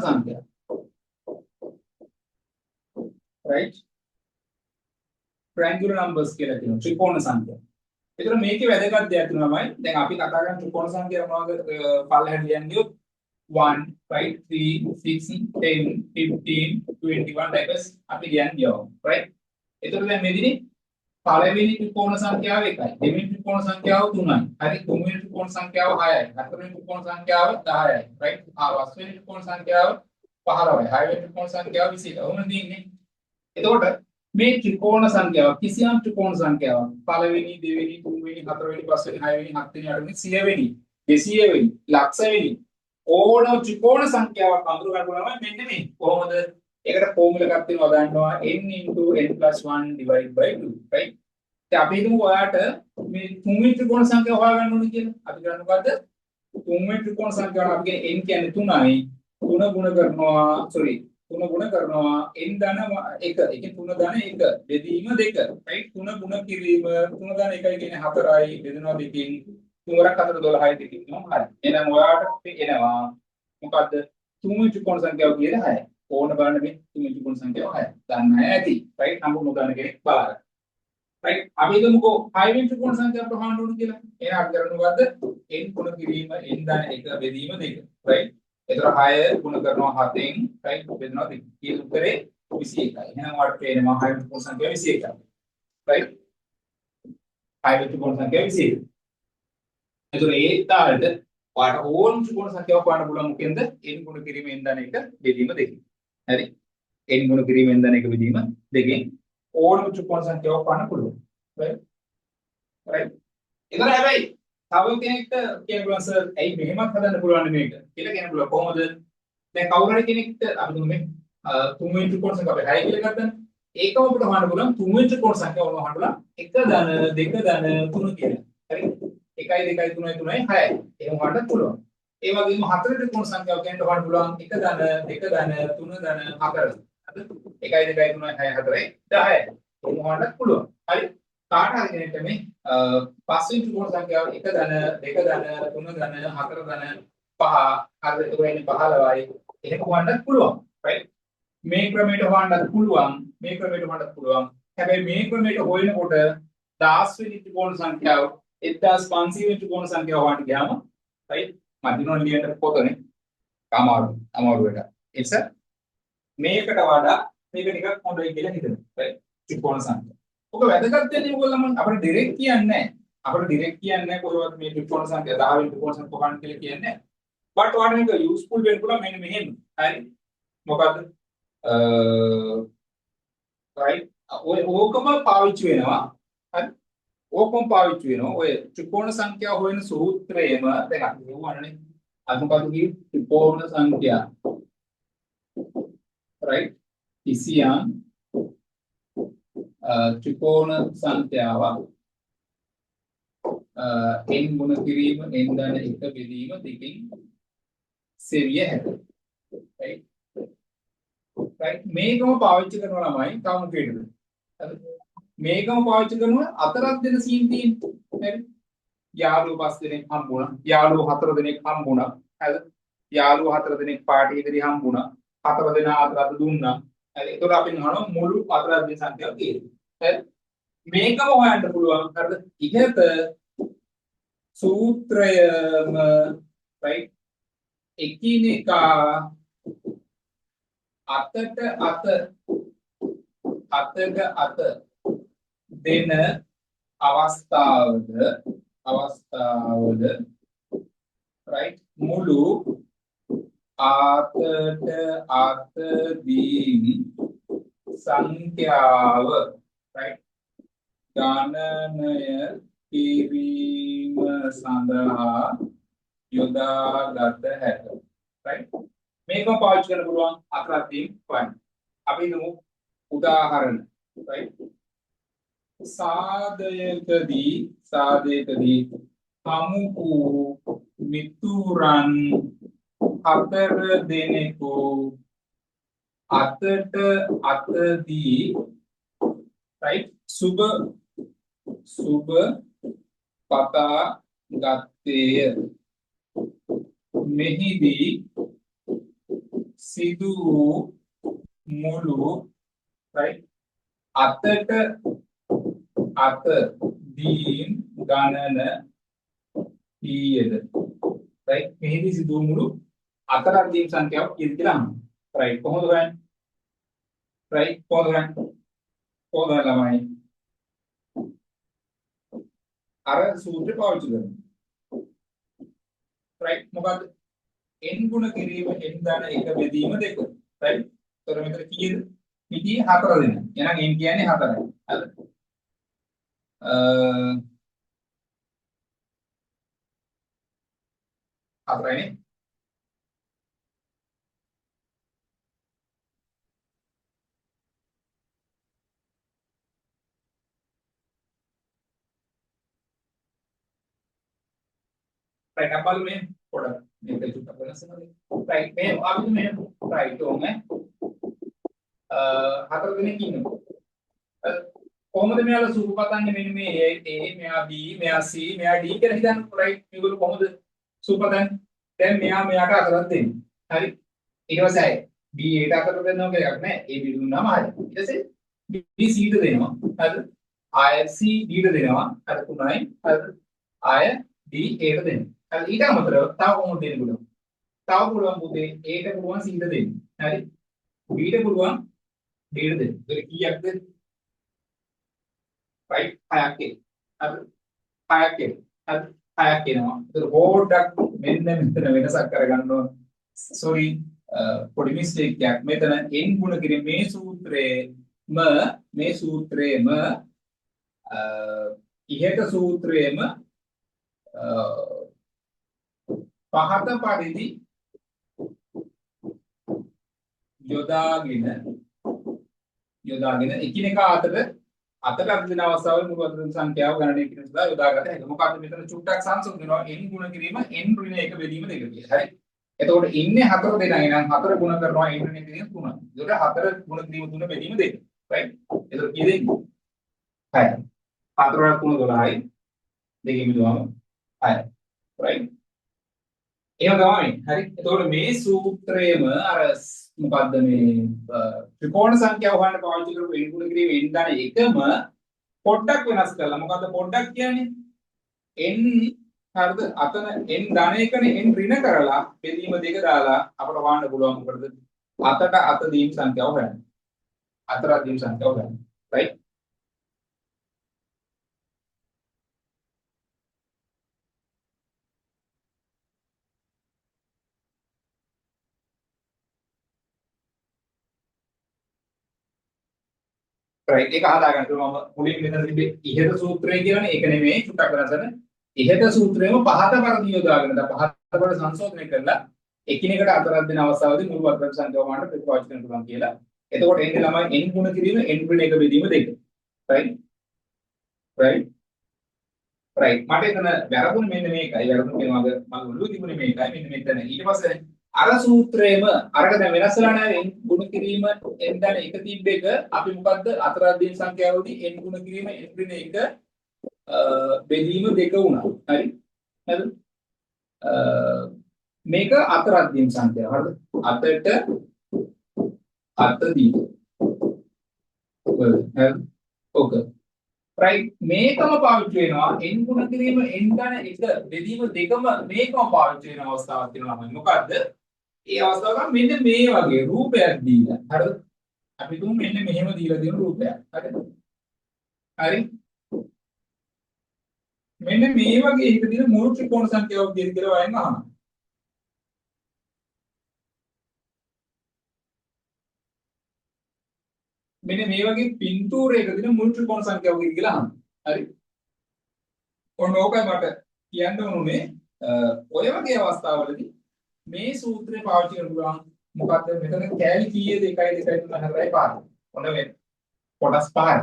සංඛ්‍යා. right? triangular numbers කියලා කියනවා ත්‍රිකෝණ සංඛ්‍යා. ඒතර මේකේ වැදගත් දෙයක් තමයි දැන් අපි කතා කරන ත්‍රිකෝණ සංඛ්‍යා මොනවද පල්ලෙහාට ලියන්නේ 1 right 3 6 10 15 21 දැකස් අපි ලියන්නේ right. ඒතර දැන් මෙදිනේ පළවෙනි ත්‍රිකෝණ සංඛ්‍යාව 1යි දෙවෙනි ත්‍රිකෝණ සංඛ්‍යාව 3යි හරි තුන්වෙනි ත්‍රිකෝණ සංඛ්‍යාව 6යි හතරවෙනි ත්‍රිකෝණ සංඛ්‍යාව 10යි right පස්වෙනි ත්‍රිකෝණ සංඛ්‍යාව 15යි හයවෙනි ත්‍රිකෝණ සංඛ්‍යාව 20යි ඔහොම දින්නේ. එතකොට මේ ත්‍රිකෝණ සංඛ්‍යාව කිසියම් ත්‍රිකෝණ සංඛ්‍යාවක් පළවෙනි දෙවෙනි තුන්වෙනි හතරවෙනි පස්වෙනි හයවෙනි හත්වෙනි අටවෙනි 100වෙනි 200වෙනි ලක්ෂවෙනි ඕනම ත්‍රිකෝණ සංඛ්‍යාවක් අඳුර ගන්නවා මෙන්න මේ කොහොමද ඒකට ෆෝමියුලා එකක් තියෙනවා දාන්නවා n * n + 1 divided by 2 right. දැන් අපි හිතමු ඔයාට මේ තුන්වෙනි ත්‍රිකෝණ සංඛ්‍යාව හොයාගන්න ඕනේ කියලා. අපි කරන්නේ මොකද්ද? තුන්වෙනි ත්‍රිකෝණ සංඛ්‍යාව අපි කියන්නේ n කියන්නේ 3යි 3 ගුණ කරනවා sorry 3 ගුණ කරනවා n ධන 1 ඒකේ 3 ධන 1 බෙදීම 2 right 3 ගුණ කිරීම 3 ධන 1 කියන්නේ 4යි බෙදෙනවා 2කින් 3 4 12යි දෙකින් නෝ හරි. එහෙනම් ඔයාට එනවා මොකද්ද? තුන්වෙනි ත්‍රිකෝණ සංඛ්‍යාව කියන්නේ 6යි. ඕන බලන්න මේ තුන්වෙනි ත්‍රිකෝණ සංඛ්‍යාව 6යි. දන්න අය ඇති right නම්බර් නොදන්න කෙනෙක් බලන්න. right අපි හිතමුකෝ 6 වෙනි ත්‍රිකෝණ සංඛ්‍යාව ප්‍රහාණය වුණා කියලා. එහෙනම් අපි කරන්නේ මොකද්ද? n ගුණ කිරීම n ධන 1 බෙදීම 2 right. එතකොට 6 ගුණ කරනවා 7න් right බෙදනවා 2. ඊට උත්තරේ 21යි. එහෙනම් ඔයාලට පේනවා 6 වෙනි ත්‍රිකෝණ සංඛ්‍යාව 21යි. right 6 වෙනි ත්‍රිකෝණ සංඛ්‍යාව 21. එතකොට ඒ තාලෙට ඔයාලට ඕන ත්‍රිකෝණ සංඛ්‍යාවක් හොයන්න පුළුවන් මොකෙන්ද? n ගුණ කිරීමෙන් දන එක බෙදීම දෙකෙන්. හරි. n ගුණ කිරීමෙන් දන එක බෙදීම දෙකෙන් ඕනම ත්‍රිකෝණ සංඛ්‍යාවක් හොයන්න පුළුවන්. right? right? ඒතර හැබැයි තව කෙනෙක්ට කියන්න පුළුවන් සර් ඇයි මෙහෙමත් හදන්න පුළුවන් මේක කියලා කියන්න පුළුවන්. කොහොමද? දැන් කවුරු හරි කෙනෙක්ට අපි දුන්නේ තුන්වෙනි ත්‍රිකෝණ සංඛ්‍යාව 6 කියලා ගත්තම ඒකම අපිට හොයන්න පුළුවන් තුන්වෙනි ත්‍රිකෝණ සංඛ්‍යාව වුණා හොයන්න පුළුවන් 1 ධන 2 ධන 3 කියලා. හරි. 1 2 3 3 6. එහෙම හොයන්න පුළුවන්. ඒ වගේම හතර ත්‍රිකෝණ සංඛ්‍යාව කියන්න හොයන්න පුළුවන් 1 ධන 2 ධන 3 ධන 4. හරි. 1 2 3 6 4 10. එහෙම හොයන්න පුළුවන්. හරි. කාට හරි කෙනෙක්ට මේ පස්වෙනි ත්‍රිකෝණ සංඛ්‍යාව 1 ධන 2 ධන 3 ධන 4 ධන 5 හරි ඒක වෙන්නේ 15යි. එහෙම හොයන්න පුළුවන්. right? මේ ක්‍රමයට හොයන්නත් පුළුවන් මේ ක්‍රමයට හොයන්නත් පුළුවන් හැබැයි මේ ක්‍රමයට හොයනකොට 10 වෙනි ත්‍රිකෝණ සංඛ්‍යාව 1500 වෙනි ත්‍රිකෝණ සංඛ්‍යාව හොයන්න ගියාම right මදිනොන් ලියන්න පොතනේ අමාරු වෙලා එස මේකට වඩා මේක ටිකක් හොඳයි කියලා හිතනවා right ත්‍රිකෝණ සංඛ්‍යාව. ඔක වැදගත් වෙන්නේ මොකද අපිට ඩිරෙක්ට් කියන්නේ නැහැ කොහොමද මේ ත්‍රිකෝණ සංඛ්‍යාව 10 වෙනි ත්‍රිකෝණ සංඛ්‍යාව හොයන්න කියලා කියන්නේ බට් ඔයාලට මේක යූස්ෆුල් වෙන්න පුළුවන් මෙන්න මෙහෙම හරි මොකද්ද right ඕකම පාවිච්චි වෙනවා හරි ඕකම පාවිච්චි වෙනවා ඔය ත්‍රිකෝණ සංඛ්‍යාව හොයන සූත්‍රයේම දැන් අපි කියවන්නේ අද මොකද්ද කිව්වේ ත්‍රිකෝණ සංඛ්‍යා right කිසියම් ත්‍රිකෝණ සංඛ්‍යාව n ගුණ කිරීම n ධන 1 බෙදීම දෙකෙන් සෙවිය හැකියි right right මේකම පාවිච්චි කරනවා ළමයි තව මොකේද හරි මේකම පාවිච්චි කරනවා අතරක් දෙන සීන් තියෙන්නේ හරි යාළුවෝ 5 දෙනෙක් හම්බුණා යාළුවෝ 4 දෙනෙක් හම්බුණා හරි යාළුවෝ 4 දෙනෙක් පාටි ඉදිරි හම්බුණා 4 දෙනා අතරත් දුන්නා හරි ඒකට අපි නහනවා මුළු අතරක් දෙන සංඛ්‍යාව තියෙනවා හරි මේකම හොයන්න පුළුවන් හරිද ඉහත සූත්‍රයම right එකිනෙකා අතට අත දෙන අවස්ථාවද right මුළු අත දීන් සංඛ්‍යාව right ගණනය කිරීම සඳහා යොදාගත හැකියි right මේකම පාවිච්චි කරන්න පුළුවන් අකරාදීන් හොයන්න. අපි හිතමු උදාහරණ right සාදයකදී හමු වූ මිතුරන් 4 දෙනෙකු අතට අතදී right සුබ පතා ගත්තේය. මෙහිදී සිදු වූ මුළු right අතට අත දීන් ගණන කීයද right මෙහිදී සිදු වූ මුළු අතරක් දීන් සංඛ්‍යාව කීයද කියලා අහනවා right කොහොමද හොයන්නේ right කොහොමද ළමයි අර සූත්‍රය පාවිච්චි කරනවා right මොකද්ද n ගුණ කිරීම n ධන 1 බෙදීම 2 right එතකොට මෙතන කීයද පිටියේ 4 දෙනා එහෙනම් n කියන්නේ 4යි හරිද හතරයිනේ right අපල් මේ පොඩක් මේක චුට්ටක් වෙනස් වෙනවා right මේ අපි මේ right ඕනේ හතර දෙනෙක් ඉන්නවා කොහොමද මෙයාලා සුරු පතන්නේ මෙන්න මේ A මෙයා B මෙයා C මෙයා D කියලා හිතන්න right මේගොල්ලෝ කොහොමද සුරු පතන්නේ දැන් මෙයාට අතරක් දෙන්නේ හරි ඊට පස්සේ B ට අතර දෙනවා කියලා එකක් නෑ A B දුන්නාම හරි ඊට පස්සේ B C ට දෙනවා හරිද ආය C D ට දෙනවා අර 3යි හරිද ආය D A ට දෙනවා හරි ඊට අමතරව තව කොහොමද දෙන්න පුළුවන් තව පුළුවන් පුතේ A ට පුළුවන් C ට දෙන්න හරි B ට පුළුවන් D ට දෙන්න ඒක කීයක්ද right 6ක් හරි 6ක් හරි 6ක් එනවා. ඒක පොඩ්ඩක් මෙන්න මෙතන වෙනසක් කරගන්න ඕන. sorry පොඩි මිස්ටේක් එකක්. මෙතන n ගුණ කිරීම මේ සූත්‍රයේම ඉහත සූත්‍රයේම පහත පරිදි යොදාගෙන එකිනෙකා අතට අදින අවස්ථාවල මුළු අදින සංඛ්‍යාව ගණනය කිරීම සඳහා යොදාගත හැකියි. මොකද මෙතන චුට්ටක් සංසුන් වෙනවා n ගුණ කිරීම n ඍණ 1 බෙදීම 2 කියලා. හරි. එතකොට ඉන්නේ 4 දෙනා එනම් 4 ගුණ කරනවා n ඍණ 1 කිරීම 3. එතකොට 4 ගුණ කිරීම 3 බෙදීම 2. right? එතකොට කී දෙන්නේ? 6. 4 වල 3 12යි. දෙකෙන් බෙදුවම 6. right? එහෙම තමයි. හරි. එතකොට මේ සූත්‍රයේම අර මොකද්ද මේ ත්‍රිකෝණ සංඛ්‍යාව හොයන්න පාවිච්චි කරපු n ගුණ කිරීම n ධන එකම පොඩ්ඩක් වෙනස් කරලා මොකද්ද පොඩ්ඩක් කියන්නේ n හරිද අතන n ධන එකනේ n ඍණ කරලා බෙදීම දෙක දාලා අපට හොයන්න පුළුවන් මොකටද අතට අත දීම් සංඛ්‍යාව හොයන්න අතට දීම් සංඛ්‍යාව හොයන්න right right ඒක හදාගන්න මම මුලින් මෙතන තිබ්බේ ඉහත සූත්‍රය කියලානේ ඒක නෙමෙයි චුට්ටක් වෙනසන ඉහත සූත්‍රයේම පහත පරිදි යොදාගෙන පහත පරිදි සංශෝධනය කරලා එකිනෙකට අතරක් දෙන අවස්ථාවේදී මුළු වර්ග සංඛ්‍යාව මාන ප්‍රතිපාදිත කරන්න පුළුවන් කියලා. එතකොට එන්නේ ළමයි n ගුණ කිරීම n ඍණ 1 බෙදීම 2. right right right මට එතන වැරදුනේ මෙන්න මේකයි වැරදුනේ කියනවා මම ඔළුවේ තිබුණේ මේකයි මෙන්න මෙතන ඊට පස්සේ අර සූත්‍රයේම අරක දැන් වෙනස් වෙලා නැහැ n ගුණ කිරීම n දැන එක තිබ්බ එක අපි මොකද්ද අතරක් දෙන සංඛ්‍යාවලදී n ගුණ කිරීම n ඍණ 1 බෙදීම 2 වුණා හරි හරිද මේක අතරක් දෙන සංඛ්‍යාව හරිද අතට අත දීම ඔක right මේකම පාවිච්චි වෙනවා n ගුණ කිරීම n ධන 1 බෙදීම 2ම මේකම පාවිච්චි වෙන අවස්ථාවක් තියෙනවා නම් මොකද්ද ඒ අවස්ථාවක මෙන්න මේ වගේ රූපයක් දීලා හරිද අපි තුන් මෙන්න මෙහෙම දීලා තියෙන රූපයක් හරිද හරි මෙන්න මේ වගේ එක දින මුළු ත්‍රිකෝණ සංඛ්‍යාවක් දෙන්න කියලා වයින් අහනවා මෙන්න මේ වගේ පින්තූරයක දින මුළු ත්‍රිකෝණ සංඛ්‍යාවක් කියලා අහනවා හරි ඔන්න ඕකයි මට කියන්න ඕනේ ඔය වගේ අවස්ථාවලදී මේ සූත්‍රය පාවිච්චි කරනවා මොකද්ද මෙතන කෑලි කීයද 1 2 3 4 5 ඔන්න මේ කොටස් 5යි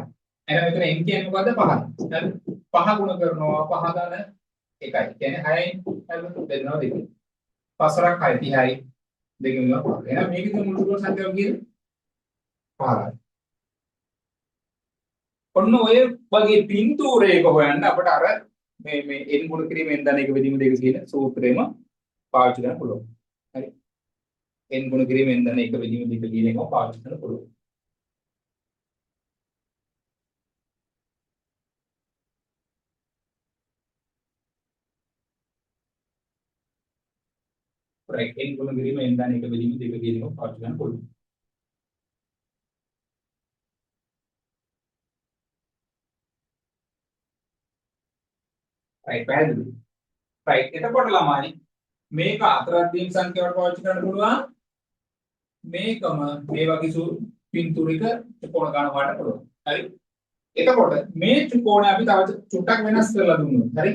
එහෙනම් මෙතන n කියන්නේ මොකද්ද 5යි හරි 5 ගුණ කරනවා 5 ධන 1යි කියන්නේ 6යි හරිද දෙනවා 2 5 6 30යි දෙකෙන් ගන්නවා එහෙනම් මේකේ මුළු ත්‍රිකෝණ සංඛ්‍යාව කියන්නේ 5යි ඔන්න ඔය වගේ පින්තූරයක හොයන්න අපිට අර මේ n ගුණ කිරීම n ධන 1 බෙදීම 2 කියන සූත්‍රෙම පාවිච්චි කරන්න පුළුවන්. හරි. n ගුණ කිරීම n ධන 1 බෙදීම 2 කියන එකම පාවිච්චි කරන්න පුළුවන්. right n ගුණ කිරීම n ධන 1 බෙදීම 2 කියන එකම පාවිච්චි කරන්න පුළුවන්. right පැහැදිලි. right එතකොට ළමයි මේක අතරක් දීම් සංඛ්‍යාවට පාවිච්චි කරන්න පුළුවන් මේකම මේ වගේ පින්තූරික ත්‍රිකෝණ ගන්න වඩ පුළුවන් හරි එතකොට මේ ත්‍රිකෝණය අපි තව චුට්ටක් වෙනස් කරලා දුන්නොත් හරි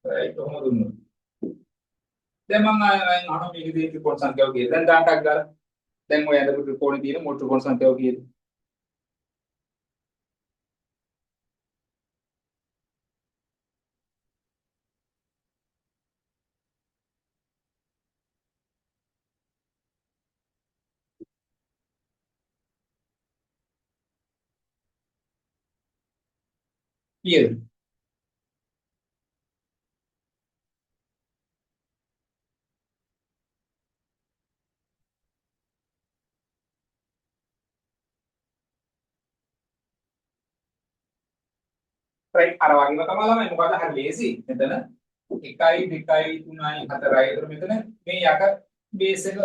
right කොහොමද දුන්නොත් දැන් මම අහනවා මේකේ තියෙන ත්‍රිකෝණ සංඛ්‍යාව කීයද දැන් දාන්නක් ගාලා දැන් ඔය අඳපු ත්‍රිකෝණේ තියෙන මුළු ත්‍රිකෝණ සංඛ්‍යාව කීයද කීයද right අර වගේම තමයි ළමයි මොකද හරි ලේසි මෙතන 1යි 2යි 3යි 4යි ඒතර මෙතන මේ යට බේස් එක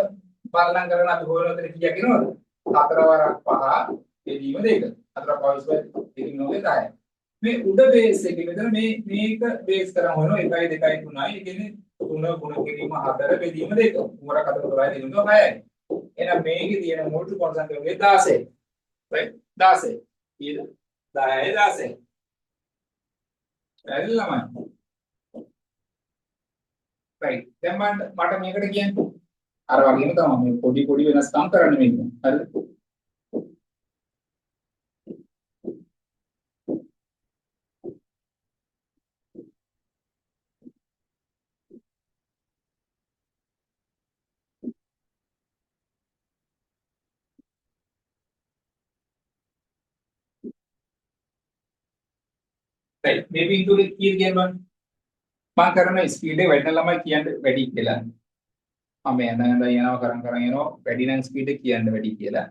බලනම් කරන අපි හොයන උතන කීයක් එනවද 4 වරක් 5 බෙදීම 2. 4 පහ 20 බෙදීම 9 10. මේ උඩ බේස් එකේ මෙතන මේක බේස් කරන් හොයනවා 1 2 3යි. ඒ කියන්නේ 3 ගුණ කිරීම 4 බෙදීම 2. 3 4 12 දෙනුන 6යි. එහෙනම් මේකේ තියෙන මෝල්ටි කොන්සන්ට්‍රේට් එක 16. right 16. ඊට 10යි 16. පැහැදිලි ළමයි. right දැන් මට මේකට කියන්නේ අර වගේම තමයි මේ පොඩි වෙනස්කම් කරන්න මේක. හරිද? right මේ පින්තූරේ කීයද කියන්න මම කරන ස්පීඩ් එක වැඩි නම් ළමයි කියන්නේ වැඩි කියලා. මම යනවා කරන් යනවා වැඩි නම් ස්පීඩ් එක කියන්න වැඩි කියලා.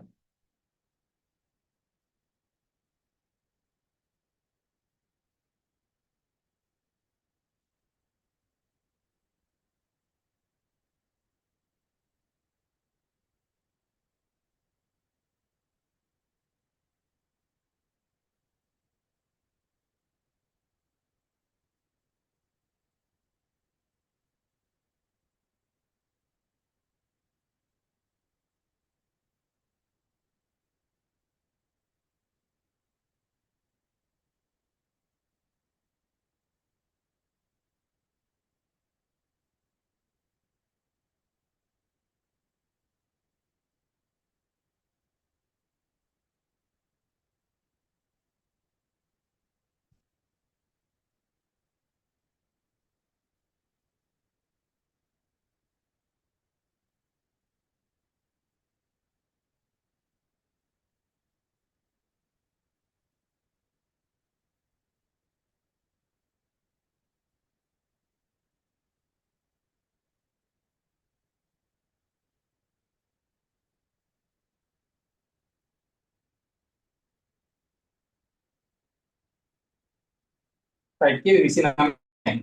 right කීයද 29.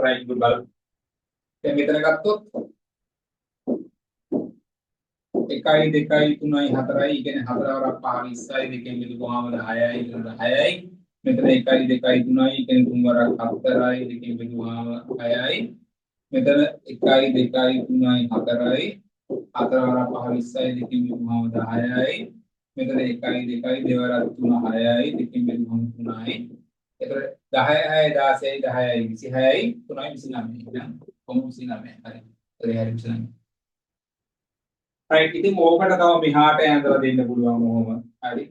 right good බලන්න. දැන් මෙතන ගත්තොත් 1 2 3යි 4යි කියන්නේ 4 වරක් 5 20යි දෙකෙන් බෙදුවාම 10යි 10යි. මෙතන 1 2 3යි කියන්නේ 3 වරක් 4යි දෙකෙන් බෙදුවාම 6යි. මෙතන 1 2 3යි 4යි 4 වරක් 5 20යි දෙකෙන් බෙදුවාම 10යි. මෙතන 1 2 දෙවරක් 3 6යි දෙකෙන් බෙදුවාම 3යි. එතකොට 10යි 16යි 10යි 26යි 3යි 29. එහෙනම් කොහොම 29. හරි. ඒ හරි 29. right ඉතින් ඕකට තව මෙහාට ඇඳලා දෙන්න පුළුවන් ඔහොම. හරි.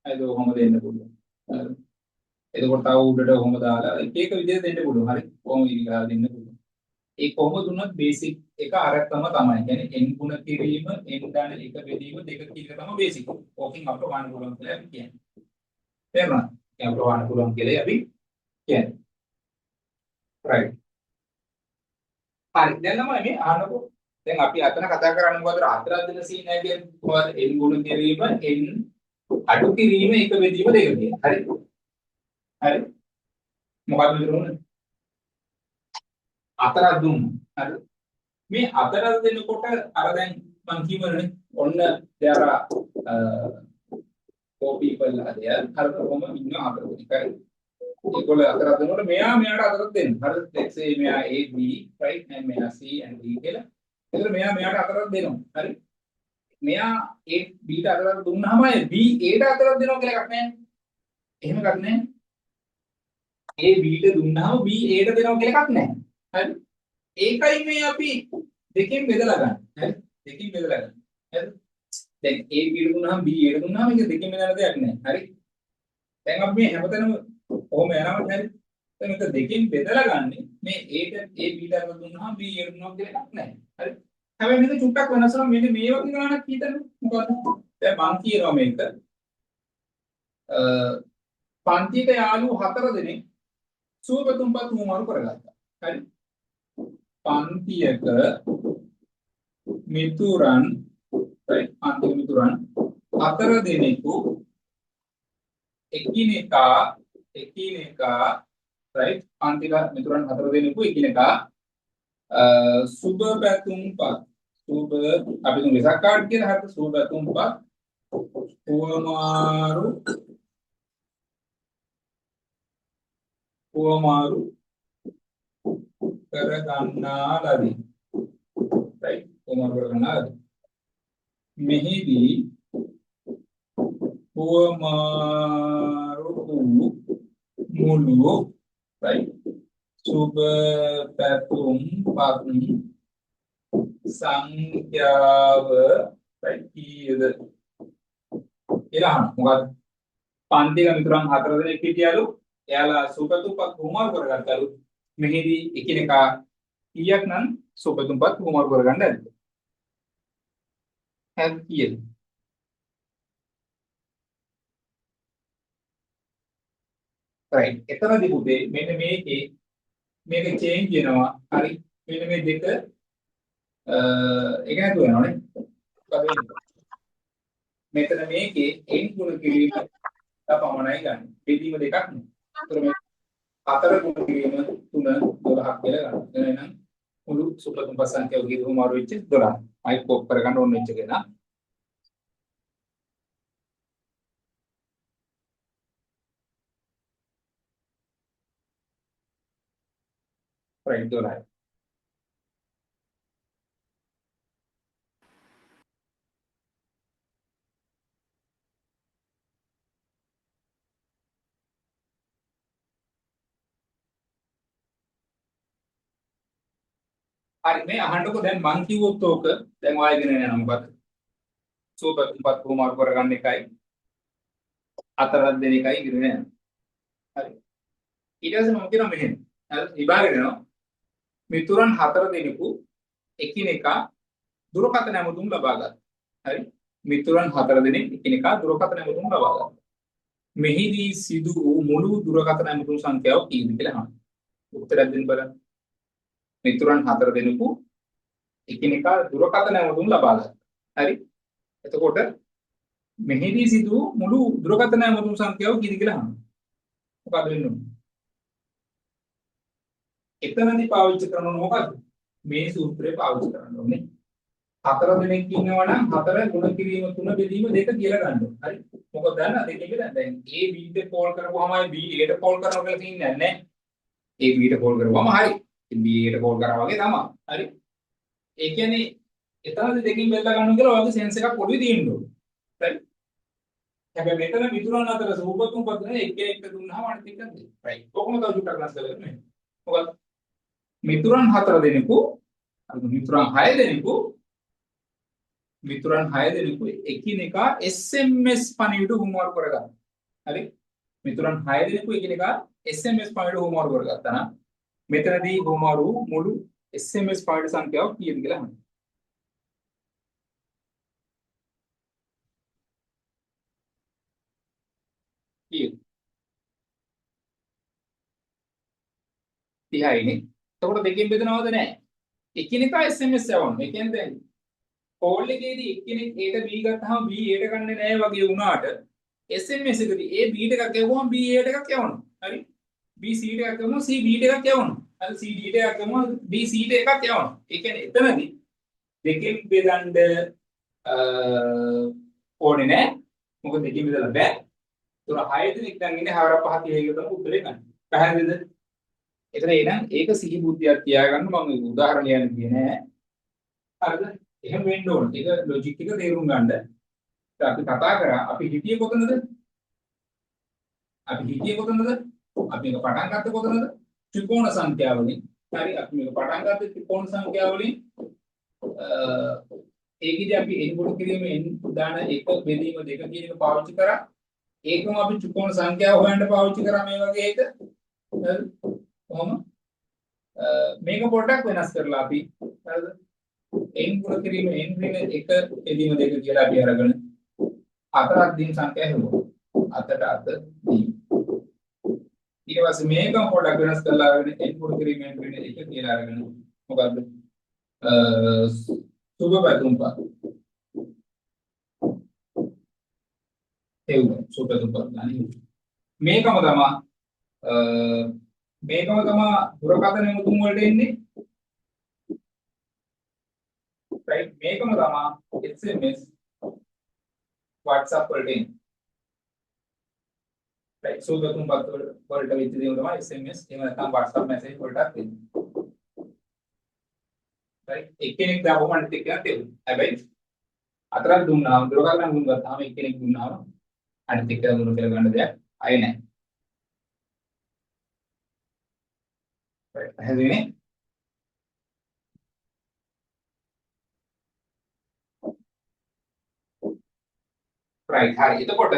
ඒක ඔහොම දෙන්න පුළුවන්. හරි. එතකොට තව උඩට ඔහොම දාලා එක විදිහට දෙන්න පුළුවන්. හරි. කොහොම ඉරිගාලා දෙන්න පුළුවන්. ඒ කොහොම දුන්නත් බේසික් එක අරක්කම තමයි. කියන්නේ n ගුණ කිරීම n දාන එක බෙදීම දෙක කීක තමයි බේසික්. ඕකෙන් අපට වань පුළුවන් කියලා අපි කියන්නේ. තේරුණාද? ඒ අපට වань පුළුවන් කියලා අපි කියන්නේ. right. හරි. දැන් ළමයි මේ අහන්නකො දැන් අපි අතන කතා කරන්නේ මොකද හතරක් දෙන සීන් එක කියන්නේ මොකද n ගුණ කිරීම n අඩු කිරීම එක බෙදීම දෙක කියන. හරි. හරි. මොකක්ද විතරුනේ? හතරක් දුන්නා. හරි. මේ හතරක් දෙනකොට අර දැන් මම කියවනේ ඔන්න there are four people are there. අර කොහොම ඉන්න හතර දෙනෙක්. හරි. ඒගොල්ලෝ හතරක් දෙනකොට මෙයාට හතරක් දෙන්න. හරි. let's say මෙයා A B right and මෙයා C and D කියලා. එතකොට මෙයාට හතරක් දෙනවා. හරි. මෙයා A B ට හතරක් දුන්නාම B A ට හතරක් දෙනවා කියලා එකක් නැහැ. එහෙම එකක් නැහැ. A B ට දුන්නාම B A ට දෙනවා කියලා එකක් නැහැ. හරි. ඒකයි මේ අපි දෙකෙන් බෙදලා ගන්න. හරි. දෙකෙන් බෙදලා ගන්න. හරි. දැන් A B ට දුන්නාම B A ට දුන්නාම ඒක දෙකෙන් බෙදලා දෙයක් නැහැ. හරි. දැන් අපි මේ හැමතැනම කොහොම යනවද හරි. දැන් මේක දෙකෙන් බෙදලා ගන්න මේ A ට A B ට දුන්නාම B A ට දුන්නාම කියලා එකක් නැහැ. හරි. හැබැයි මේක චුට්ටක් වෙනස් වෙනවා මෙන්න මේ වගේ ගානක් හිතන්න මොකද දැන් මං කියනවා මේක පන්තියට යාළුවෝ 4 දෙනෙක් සුවපතුම්පත් උමාරු කරගත්තා හරි පන්තියක මිතුරන් right පන්තික මිතුරන් 4 දෙනෙකු එකිනෙකා right පන්තික මිතුරන් 4 දෙනෙකු එකිනෙකා සුබ පැතුම්පත් සුබ අපි තුන් වෙසක් කාඩ් කියලා හරිද සුබ පැතුම්පත් හුවමාරු කර ගන්නා ලදී. right හුවමාරු කර ගන්නා ලදී. මෙහිදී හුවමාරු මුළු right සුබ පැතුම් පත් සංඛ්‍යාව right කීයද කියලා අහනවා. මොකද පන්තික මිතුරන් 4 දෙනෙක් හිටියලු. එයාලා සුබතුම්පත් හුවමාරු කරගත්තලු. මෙහිදී එකිනෙකා කීයක් නම් සුබතුම්පත් හුවමාරු කරගන්න ඇද්ද? හැක් කීයද? right එතනදී පුතේ මෙන්න මේක චේන්ජ් වෙනවා. හරි මෙන්න මේ දෙක ඒක නේද වෙනවනේ. මොකද වෙන්නේ? මෙතන මේකේ n ගුණ කිරීම පමණයි ගන්න. බෙදීම දෙකක් නේ. ඒතර මේ 4 ගුණ කිරීම 3 12ක් කියලා ගන්න. එහෙනම් මුළු සුබතුම්පත් සංඛ්‍යාව ගිහුවම මාරු වෙච්ච 12. අයි කොප් කරගන්න ඕන වෙච්ච එක නා. right 12. හරි මේ අහන්නකො දැන් මං කිව්වොත් ඕක දැන් ඔයා ඉගෙන යනවා මොකද? සුබතුම්පත් හුවමාරු කරගන්න එකයි 4 දෙන එකයි ඉගෙන යනවා. හරි ඊට පස්සේ මම කියනවා මෙහෙම. හරි විභාගෙ දෙනවා. මිතුරන් 4 දෙනෙකු එකිනෙකා දුරකථන ඇමතුම් ලබා ගත්තා. හරි මිතුරන් 4 දෙනෙක් එකිනෙකා දුරකථන ඇමතුම් ලබා ගත්තා. මෙහිදී සිදු වූ මුළු දුරකථන ඇමතුම් සංඛ්‍යාව කීයද කියලා අහනවා. උත්තරයක් දෙන්න බලන්න. මිතුරන් 4 දෙනෙකු එකිනෙකා දුරකථන ඇමතුම් ලබා ගත්තා. හරි එතකොට මෙහිදී සිදු වූ මුළු දුරකථන ඇමතුම් සංඛ්‍යාව කීයද කියලා අහනවා. මොකද වෙන්නේ? එතනදී පාවිච්චි කරන මොකද්ද? මේ සූත්‍රය පාවිච්චි කරන්න ඕනේ. 4 දෙනෙක් ඉන්නවා නම් 4 ගුණ කිරීම 3 බෙදීම 2 කියලා ගන්න ඕනේ. හරි. මොකද දන්නවද දෙකේ බෙදන්න. දැන් A B ට කෝල් කරපුවාමයි B A ට කෝල් කරනවා කියලා තියෙන්නේ නැහැ. A B ට කෝල් කරපුවාම හරි. B A ට කෝල් කරා වගේ තමයි. හරි. ඒ කියන්නේ එතනදී දෙකින් බෙදලා ගන්නවා කියලා ඔයගේ සෙන්ස් එකක් පොඩි තියෙන්න ඕනේ. right. හැබැයි මෙතන මිතුරන් අතර සූපතුම්පත් නේ එක දුන්නාම අනිත් එක දෙන්න. right. කොහොමද උඩට ක්ලාස් කරන්නේ? මොකද මිතුරන් 4 දෙනෙකු මිතුරන් 6 දෙනෙකු එකිනෙකා SMS පණිවිඩ හුවමාරු කරගන්න. හරි මිතුරන් 6 දෙනෙකු එකිනෙකා SMS පණිවිඩ හුවමාරු කරගත්තා නම් මෙතනදී හුවමාරු මුළු SMS පණිවිඩ සංඛ්‍යාව කීයද කියලා අහන්න. කීයද? 30යි නේ. එතකොට දෙකෙන් බෙදනවද නැහැ? එකිනෙකා SMS යවන්න. ඒ කියන්නේ දැන් කෝල් එකේදී එක්කෙනෙක් A ට B ගත්තාම B A ට ගන්නේ නැහැ වගේ වුණාට SMS එකදී A B ට එකක් යවුවම B A ට එකක් යවනවා. හරි? B C ට එකක් යවුවම C B ට එකක් යවනවා. හරි C D ට එකක් යවුවම B C ට එකක් යවනවා. ඒ කියන්නේ එතනදී දෙකෙන් බෙදන්න ඕනේ නැහැ. මොකද දෙකෙන් බෙදලා බෑ. ඒතර 6 දෙනෙක් දැන් ඉන්නේ 4 5 30 කියලා තමයි උත්තරේ ගන්න. පැහැදිලිද? එතන එනම් ඒක සිහි බුද්ධියක් තියාගන්න මම උදාහරණයක් කියන්නේ නෑ. හරිද? එහෙම වෙන්න ඕන. ඒක ලොජික් එක තේරුම් ගන්න. අපි කතා කරා අපි හිතියේ කොතනද? අපි මේක පටන් ගත්තේ කොතනද? ත්‍රිකෝණ සංඛ්‍යාවලින්. හරි අපි මේක පටන් ගත්තේ ත්‍රිකෝණ සංඛ්‍යාවලින්. ඒකදී අපි n කොට කිරීමේ n දාන එක බෙදීම දෙක කියන එක පාවිච්චි කරා. ඒකම අපි ත්‍රිකෝණ සංඛ්‍යාව හොයන්න පාවිච්චි කරා මේ වගේ එක. හරි? කොහොම? මේක පොඩ්ඩක් වෙනස් කරලා අපි හරිද? n ගුණ කිරීම n ඍණ 1 බෙදීම 2 කියලා අපි අරගෙන 4ක් දීම් සංඛ්‍යාව හොයමු. 8ට 8 දීම්. ඊට පස්සේ මේකම පොඩ්ඩක් වෙනස් කරලා අරගෙන n ගුණ කිරීම n ඍණ 1 කියලා අරගෙන මොකද්ද? සුබ පැතුම්පත්. එව්ව සුබ පැතුම්පත් ගන්න. මේකම තමයි දුරකථන මුතුන් වලට එන්නේ. right මේකම තමයි SMS WhatsApp වලට එන්නේ. right සූදතුන් පත් වලට වෙච්ච දේ තමයි SMS එහෙම නැත්නම් WhatsApp message වලටත් එන්නේ. right එක්කෙනෙක් දාපුවම අනිත් එක්කෙනා තේරුම්. හැබැයි අතරක් දුන්නාම දුරකථන දුන්න ගත්තාම එක්කෙනෙක් දුන්නාම අනිත් එක්කෙනා දුන්න කියලා ගන්න දෙයක් අය නැහැ. right හැදෙන්නේ right හරි. එතකොට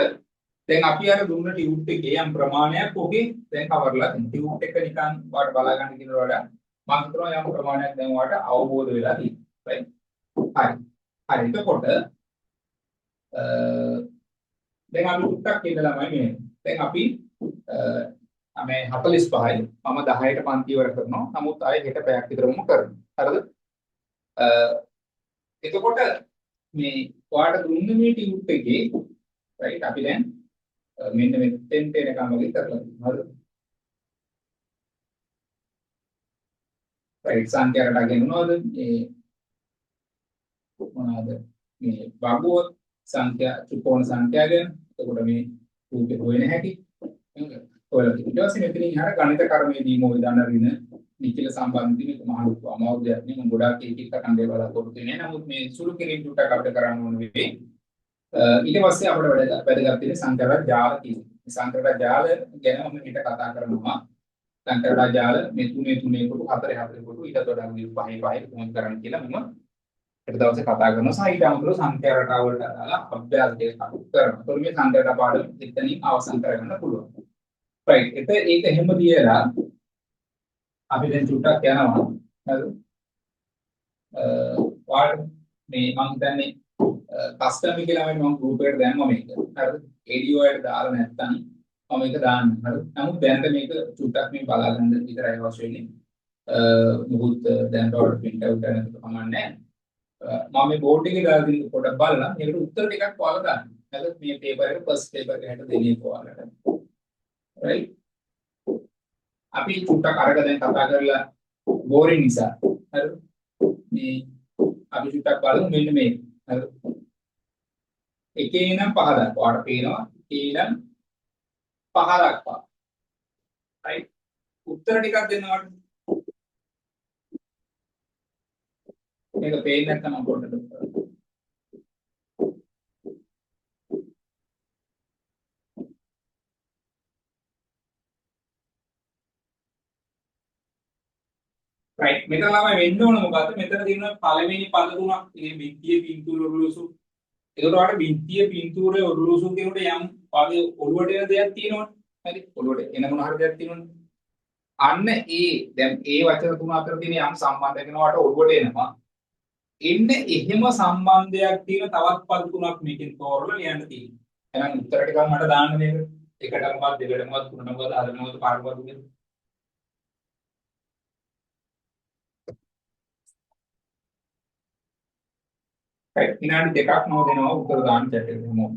දැන් අපි අර දුන්න ටියුට් එකේ යම් ප්‍රමාණයක් ඔකේ දැන් කවර්ලා තියෙනවා. ටියුට් එක නිකන් වාට බලා ගන්න කියනට වඩා මම හිතනවා යම් ප්‍රමාණයක් දැන් වාට අවබෝධ වෙලා තියෙනවා. right හරි. හරි. එතකොට දැන් අපි ටුක්ටක් කියන ළමයි මේ. දැන් අපි මේ 45යි මම 10ට පන්ති ඉවර කරනවා. නමුත් ආයේ හෙට පැයක් විතරම කරනවා. හරිද? එතකොට මේ ඔයාලට දුන්න මේ ටියුට් එකේ right අපි දැන් මෙන්න මෙතෙන්ට එනකම් වගේ කරලා තියෙනවා. හරිද? right සංඛ්‍යාවට අගෙනනවද මේ මොනවාද මේ බගුව සංඛ්‍යා ත්‍රිකෝණ සංඛ්‍යා ගැන. එතකොට මේ රූපේ හොයන හැටි ඔයාලා ඊට පස්සේ මෙතනින් ඉහර ගණිත කර්මයේදී මොකද දන්න රින නිකිල සම්බන්ධිත මේක මහ ලොකු අමාරුදයක් නේ. මම ගොඩාක් එක එක කණ්ඩේ බලාපොරොත්තු වෙන්නේ. නමුත් මේ සුළු කෙනෙක් ටුටක් අපිට කරන්න ඕන වෙන්නේ. ඊට පස්සේ අපිට වැඩගත් තියෙන සංකරණ ජාල තියෙනවා. මේ සංකරණ ජාල ගැන මම ඊට කතා කරනවා. සංකරණ ජාල මේ තුනේ කොට හතරේ කොට ඊට වඩා මේ පහේ කොහොමද කරන්න කියලා මම ඊට දවසේ කතා කරනවා. සාහිත්‍ය අමතර සංඛ්‍යා රටාව වලට දාලා අභ්‍යාස දෙකක් කරනවා. ඒතකොට මේ සංඛ්‍යා රටාව පාඩම එතනින් අවසන් කරගන්න පුළුවන්. right ඒක එහෙම දියලා අපි දැන් චුට්ටක් යනවා. හරිද? වාට මේ මම හිතන්නේ කස්ටම් කියලා මම ගෲප් එකට දැම්මා මේක. හරිද? ADO එකට දාලා නැත්නම් මම මේක දාන්න. හරිද? නමුත් දැනට මේක චුට්ටක් මේ බලා ගන්න විතරයි අවශ්‍ය වෙන්නේ. මොකුත් දැනට ඔයාලට print out කරන්න කමන්නේ මම මේ බෝඩ් එකේ දාලා දෙන පොඩක් බලලා මේකට උත්තර ටිකක් ඔයාලා දාන්න. හරිද? මේ පේපර් එක ෆස්ට් පේපර් එකට දෙන්නේ ඔයාලට. right අපි චුට්ටක් අරක දැන් කතා කරලා බෝරින් නිසා හරිද? මේ අපි චුට්ටක් බලමු මෙන්න මේ. හරිද? එකේ ඉඳන් 5 දක්වා ඔයාලට පේනවා. එකේ ඉඳන් 5 දක්වා. right උත්තර ටිකක් දෙන්නවට මේක පේන්නේ නැත්නම් මම පොඩ්ඩක් right මෙතන ළමයි වෙන්න ඕන මොකද්ද මෙතන තියෙනවා පළවෙනි පද තුනක් මේ බිත්තිය පින්තූර ඔරලෝසු ඒකට වඩා බිත්තිය පින්තූරේ ඔරලෝසු කියනකොට යම් වගේ ඔළුවට එන දෙයක් තියෙනවනේ හරි ඔළුවට එන මොන හරි දෙයක් තියෙනවනේ අන්න ඒ දැන් ඒ වචන තුන අතර තියෙන යම් සම්බන්ධයක් වෙනවට ඔළුවට එනවා එන්නේ එහෙම සම්බන්ධයක් තියෙන තවත් පද තුනක් මේකෙන් තෝරලා ලියන්න තියෙනවා එහෙනම් උත්තර ටිකක් මට දාන්න මේක එකටමවත් දෙකටමවත් තුනටමවත් හතරටමවත් පහටමවත් කියලා විනාඩි දෙකක් නෝ දෙනවා උත්තර දාන්න chat එකට මොකද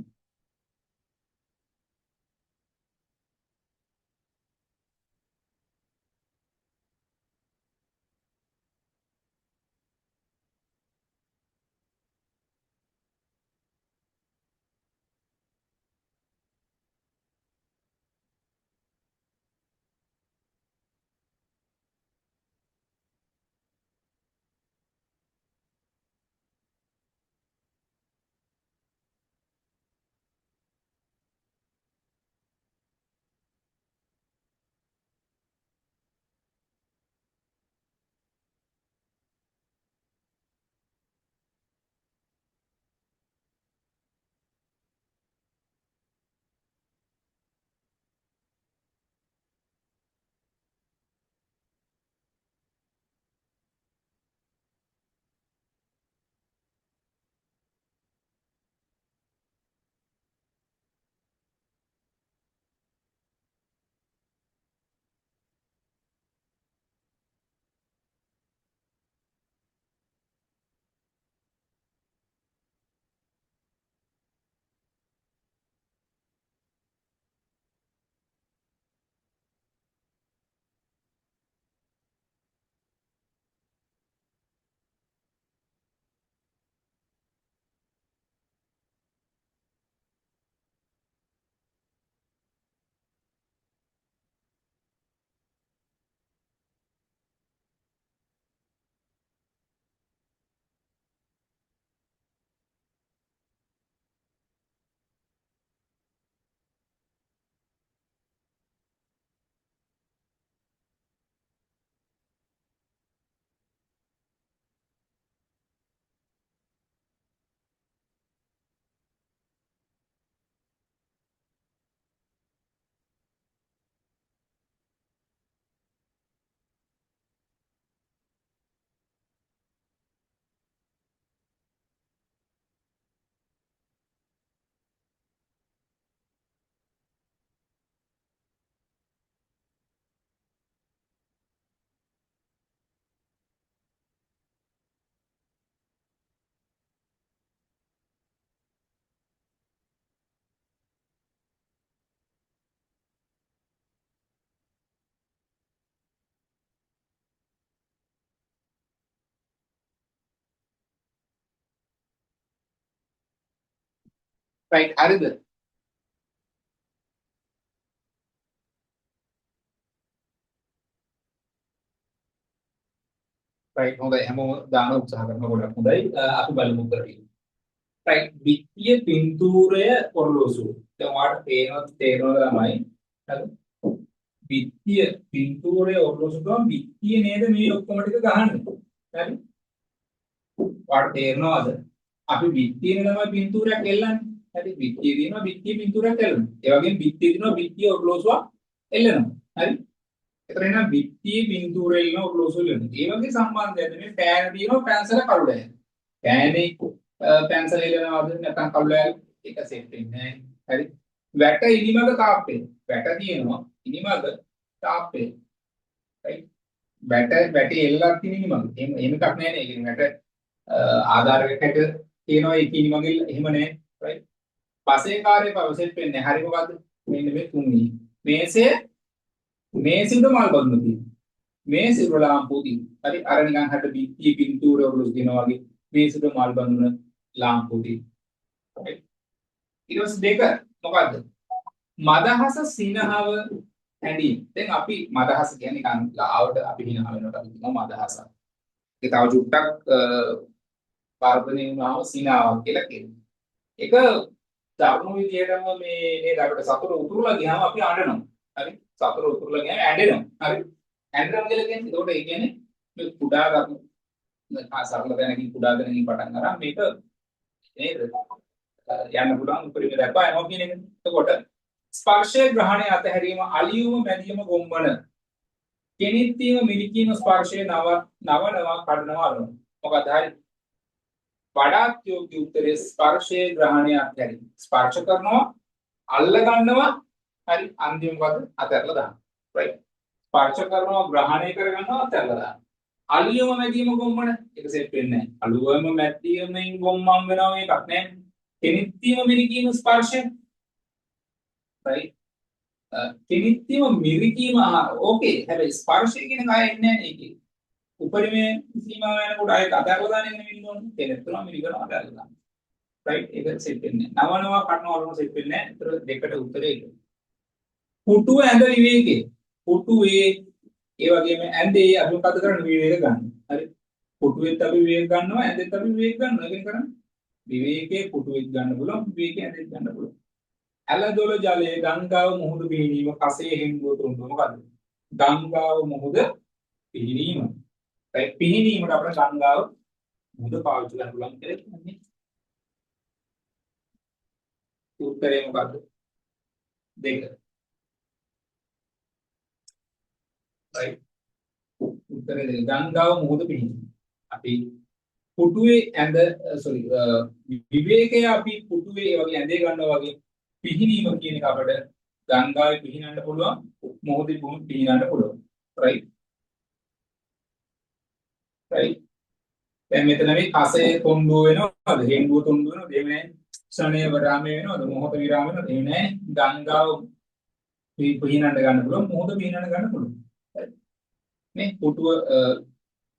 right හරිද right හොඳයි හැමෝම දාන උත්සාහ කරනවා ගොඩක් හොඳයි අපි බලමු කරේ right විත්තිය පින්තූරය ඔරලෝසුව දැන් ඔයාලට තේරෙනවා තමයි හරි විත්තිය පින්තූරය ඔරලෝසුව ගම විත්තිය නේද මේ ඔක්කොම ටික ගහන්නේ හරි ඔයාලට තේරෙනවද අපි විත්තිය තමයි පින්තූරයක් එල්ලන්නේ හරි විත්තිය දිනවා විත්තිය පින්තූරයක් එල්ලනවා ඒ වගේම විත්තිය දිනවා විත්තිය ඔරලෝසුව එල්ලනවා හරි එතන එන විත්තිය පින්තූරය එල්ලන ඔරලෝසුව එල්ලනවා ඒ වගේ සම්බන්ධයක් මේ පෑන දිනවා පැන්සල කළුඩය පෑනේ පැන්සල එල්ලනවාද නැත්නම් කළුඩය එක සෙට් වෙන්නේ හරි වැට ඉනිමක තාප්පේ වැට තියෙනවා ඉනිමක තාප්පේ right වැට එල්ලක් තියෙන ඉනිමක එහෙම එකක් නැහැ නේ ඒ කියන්නේ වැට ආධාරයකට තියෙනවා ඒක ඉනිමක එහෙම නැහැ right පසේ කාර්යය පවසෙත් වෙන්නේ හරි මොකද්ද මෙන්න මේ තුන්වෙනි මේසෙට මල් බඳුන තියෙනවා මේසෙ වල ලාම්පුව තියෙනවා හරි අර නිකන් හට බිත්ති පින්තූර වල දිනවා වගේ මේසෙට මල් බඳුන ලාම්පුව තියෙනවා right ඊට පස්සේ දෙක මොකද්ද මදහස සිනහව හැඳීම් දැන් අපි මදහස කියන්නේ නිකන් ලාවට අපි හිනහ වෙනකොට අපි කියනවා මදහස ඒක තව චුට්ටක් වර්ධනය වුණාම සිනාවක් කියලා කියනවා ඒක ධර්ම විදියටම මේ නේද අපිට සතුට උතුරලා ගියාම අපි අඬනවා හරි සතුට උතුරලා ගියාම ඇඬෙනවා හරි ඇඬනවා කියලා කියන්නේ ඒකට ඒ කියන්නේ මේ කුඩා ගන්න සරල දැනකින් කුඩා දැනකින් පටන් ගන්න මේක නේද යන්න පුළුවන් උපරිම දක්වා යනවා කියන එක. එතකොට ස්පර්ශය ග්‍රහණය අතහැරීම අලියුම මැදීම ගොම්බන කෙනිත්වීම මිරිකීම ස්පර්ශය නව කඩනවා අරන. මොකද හරි වඩාත් යෝග්‍ය උත්තරේ ස්පර්ශය ග්‍රහණය අතහැරීම. ස්පර්ශ කරනවා අල්ල ගන්නවා හරි අන්තිම පද අතහැරලා දානවා. right ස්පර්ශ කරනවා ග්‍රහණය කර ගන්නවා අතහැරලා දානවා. අලියුම මැදීම ගොම්බන එක සෙට් වෙන්නේ නැහැ. අලුවම මැදීමෙන් ගොම්මම් වෙනවා එකක් නැහැ. කෙනිත්වීම මිරිකීම ස්පර්ශය right කෙනිත්වීම මිරිකීම ඕකේ හැබැයි ස්පර්ශය කියන කය එන්නේ නැහැ ඒකේ උපරිමේ සීමා වෙනකොට ආයෙත් අතහැරලා දාන එක නෙමෙයි නෝනේ කෙනෙක්තුනා මිරිකනවා අතහැරලා දාන right ඒක සෙට් වෙන්නේ නැහැ නවනවා කඩනවා වලම සෙට් වෙන්නේ නැහැ ඒතර දෙකට උත්තරේ ඒක පුටුව ඇඳ විවේකේ පුටුවේ ඒ වගේම ඇඳේ අපි මොකද කරන්නේ විවේක ගන්න හරි පුටුවෙත් අපි විවේක ගන්නවා ඇඳෙත් අපි විවේක ගන්නවා ඒකෙන් කරන්නේ විවේකයේ පුටුවෙත් ගන්න පුළුවන් විවේකයේ ඇඳෙත් ගන්න පුළුවන් ඇලදොල ජලයේ ගංගාව මුහුද පිහිනීම කසේ හින්දුව තුන්ව මොකද්ද ගංගාව මුහුද පිහිනීම ඒ පිහිනීමට අපිට ගංගාව මුහුද පාවිච්චි කරන්න පුළුවන් කියලා කියන්නේ උත්තරේ මොකද්ද දෙක right උත්තරේ දෙක ගංගාව මුහුද පිහිනීම අපි පුටුවේ ඇඳ sorry විවේකයේ අපි පුටුවේ වගේ ඇඳේ ගන්නවා වගේ පිහිනීම කියන එක අපිට ගංගාවේ පිහිනන්න පුළුවන් මොහොතේ පිහිනන්න පුළුවන් right දැන් මෙතන මේ කසේ තොණ්ඩුව වෙනවද හෙන්දුව තොණ්ඩුව වෙනවද එහෙම නැහැ ක්ෂණය විරාමය වෙනවද මොහොත විරාම වෙනවද එහෙම නැහැ ගංගාව පිහිනන්න ගන්න පුළුවන් මොහොත පිහිනන්න ගන්න පුළුවන් මේ පුටුව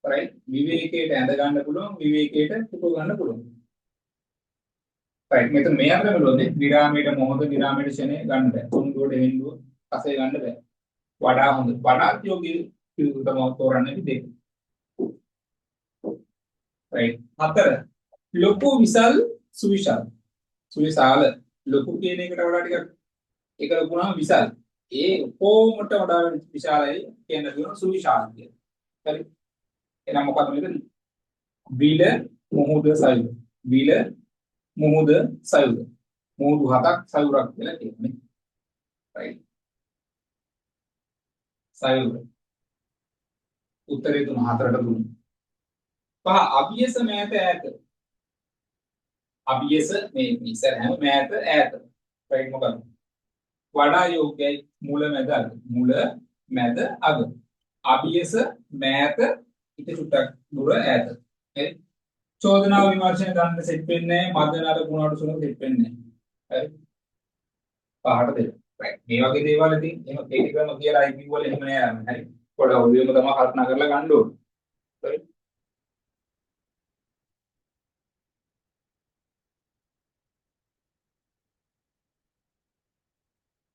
right විවේකයට ඇඳ ගන්න පුළුවන් විවේකයට පුටුව ගන්න පුළුවන් right මෙතන මේ අතර බලන්නේ විරාමයට මොහොත විරාමයට ෂණය ගන්න බෑ තොණ්ඩුවට හෙන්දුව කසේ ගන්න බෑ වඩා හොඳ වඩාත් යෝගී පිළිතුර තමයි තෝරන්නේ දෙක right හතර ලොකු විසල් සුවිශාල සුවිශාල ලොකු කියන එකට වඩා ටිකක් ඒක ලොකුනම විසල් ඒ කොමට වඩා විශාලයි කියන දේ සුවිශාල කියන හරි එහෙනම් මොකක්ද මෙතන විල මොහොත සයුර විල මොහොත සයුර මොහොත හතක් සයුරක් කියලා කියන්නේ right සයුර උත්තරේ තුන හතරට තුන පහ අභියස මෑත ඈත අභියස මේ ඉස්සර හැම මෑත ඈත right මොකක්ද වඩා යෝග්‍යයි මුල මැද අග මුල මැද අග අභියස මෑත ඊට චුට්ටක් දුර ඈත හරි චෝදනාව විමර්ශන ගන්න සෙට් වෙන්නේ නැහැ මදනර ගුණාට සුණු සෙට් වෙන්නේ නැහැ හරි පහට දෙන්න right මේ වගේ දේවල් ඉතින් එහෙම තේරිකම කියලා IQ වල එහෙම නෑ හරි පොඩ ඔළුවෙම තමයි කල්පනා කරලා ගන්න ඕනේ right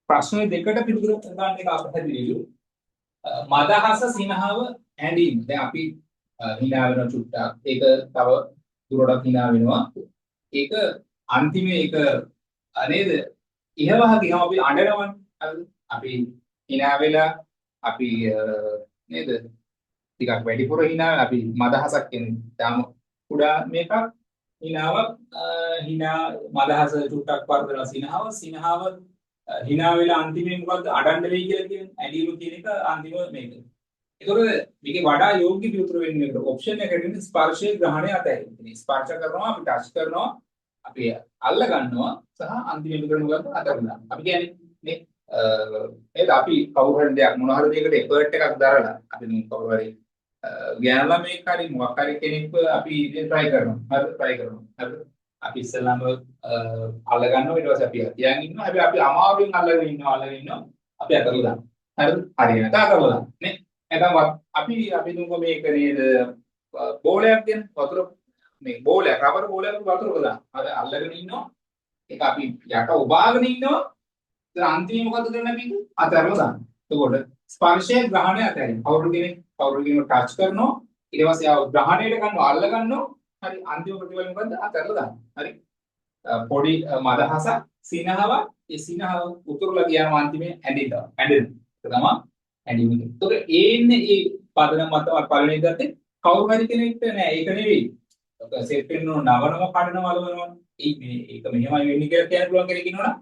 ප්‍රශ්නේ දෙකට පිළිතුරු ගන්න එක අපහැදිලිලු. මදහස සිනහව හැඳීම. දැන් අපි hina වෙන චුට්ටක්. ඒක තව දුරටත් hina වෙනවා. ඒක අන්තිමේ ඒක නේද? ඉහවහ ගියම අපි අඬනවනේ. හරිද? අපි hina වෙලා අපි නේද? ටිකක් වැඩිපුර hina අපි මදහසක් කියන්නේ. තාම කුඩා මේකක් hinaවක් hina මදහස චුට්ටක් වර්ධන සිනහව hina වෙලා අන්තිමේ මොකද්ද අඩන්න වෙයි කියලා කියන්නේ. ඇලීම කියන එක අන්තිම මේක. ඒතකොට මේකේ වඩා යෝග්‍ය පිළිතුර වෙන්නේ මේකට. ඔප්ෂන් එකට වෙන්නේ ස්පර්ශයේ ග්‍රහණය අතහැරීම. ස්පර්ශ කරනවා අපි ටච් කරනවා අපි අල්ල ගන්නවා සහ අන්තිමේට කරන මොකද්ද අතහැරලා. අපි කියන්නේ නේ නේද අපි කවුරු හරි දෙයක් මොන හරි දෙයකට එෆර්ට් එකක් දරලා අපි මේ කවුරු හරි ගෑනු ළමයෙක් හරි මොකක් හරි කෙනෙක්ව අපි try කරනවා. හරිද? try කරනවා. හරිද? අපි ඉස්සෙල්ලාම අල්ල ගන්නවා ඊට පස්සේ අපි තියන් ඉන්නවා. හැබැයි අපි අමාරුවෙන් අල්ලගෙන ඉන්නවා. අපි අතල දානවා. හරිද? හරියට අතල දානවා. නේ? නැත්නම් අපි දුන්නු මේක නේද බෝලයක් දෙන වතුර මේ බෝලයක් රබර් බෝලයක් වතුරක දාන. අර අල්ලගෙන ඉන්නවා. ඒක අපි යට ඔබාගෙන ඉන්නවා. ඉතින් අන්තිමේ මොකද කරන්නේ අපි අතහැරලා දානවා. එතකොට ස්පර්ශයේ ග්‍රහණය අතහැරීම. කවුරු කෙනෙක් ටච් කරනවා. ඊට පස්සේ ආව ග්‍රහණයට ගන්නවා අල්ල ගන්නවා. හරි අන්තිම ප්‍රතිඵල මොකද්ද? අතහැරලා දානවා. හරි. පොඩි මදහසක් සිනහව ඒ සිනහව උතුරලා ගියාම අන්තිමේ ඇඬෙනවා. ඒක තමයි ඇඬීම. ඒතකොට ඒන්නේ ඒ පදනම මත පළවෙනි ගත්තේ කවුරු හරි කෙනෙක්ට නෑ ඒක නෙවෙයි. සෙට් වෙන නවනම කඩනම අලවනවා. ඒක මෙහෙමයි වෙන්නේ කියලා කියන්න පුළුවන් කෙනෙක් ඉන්නවනම්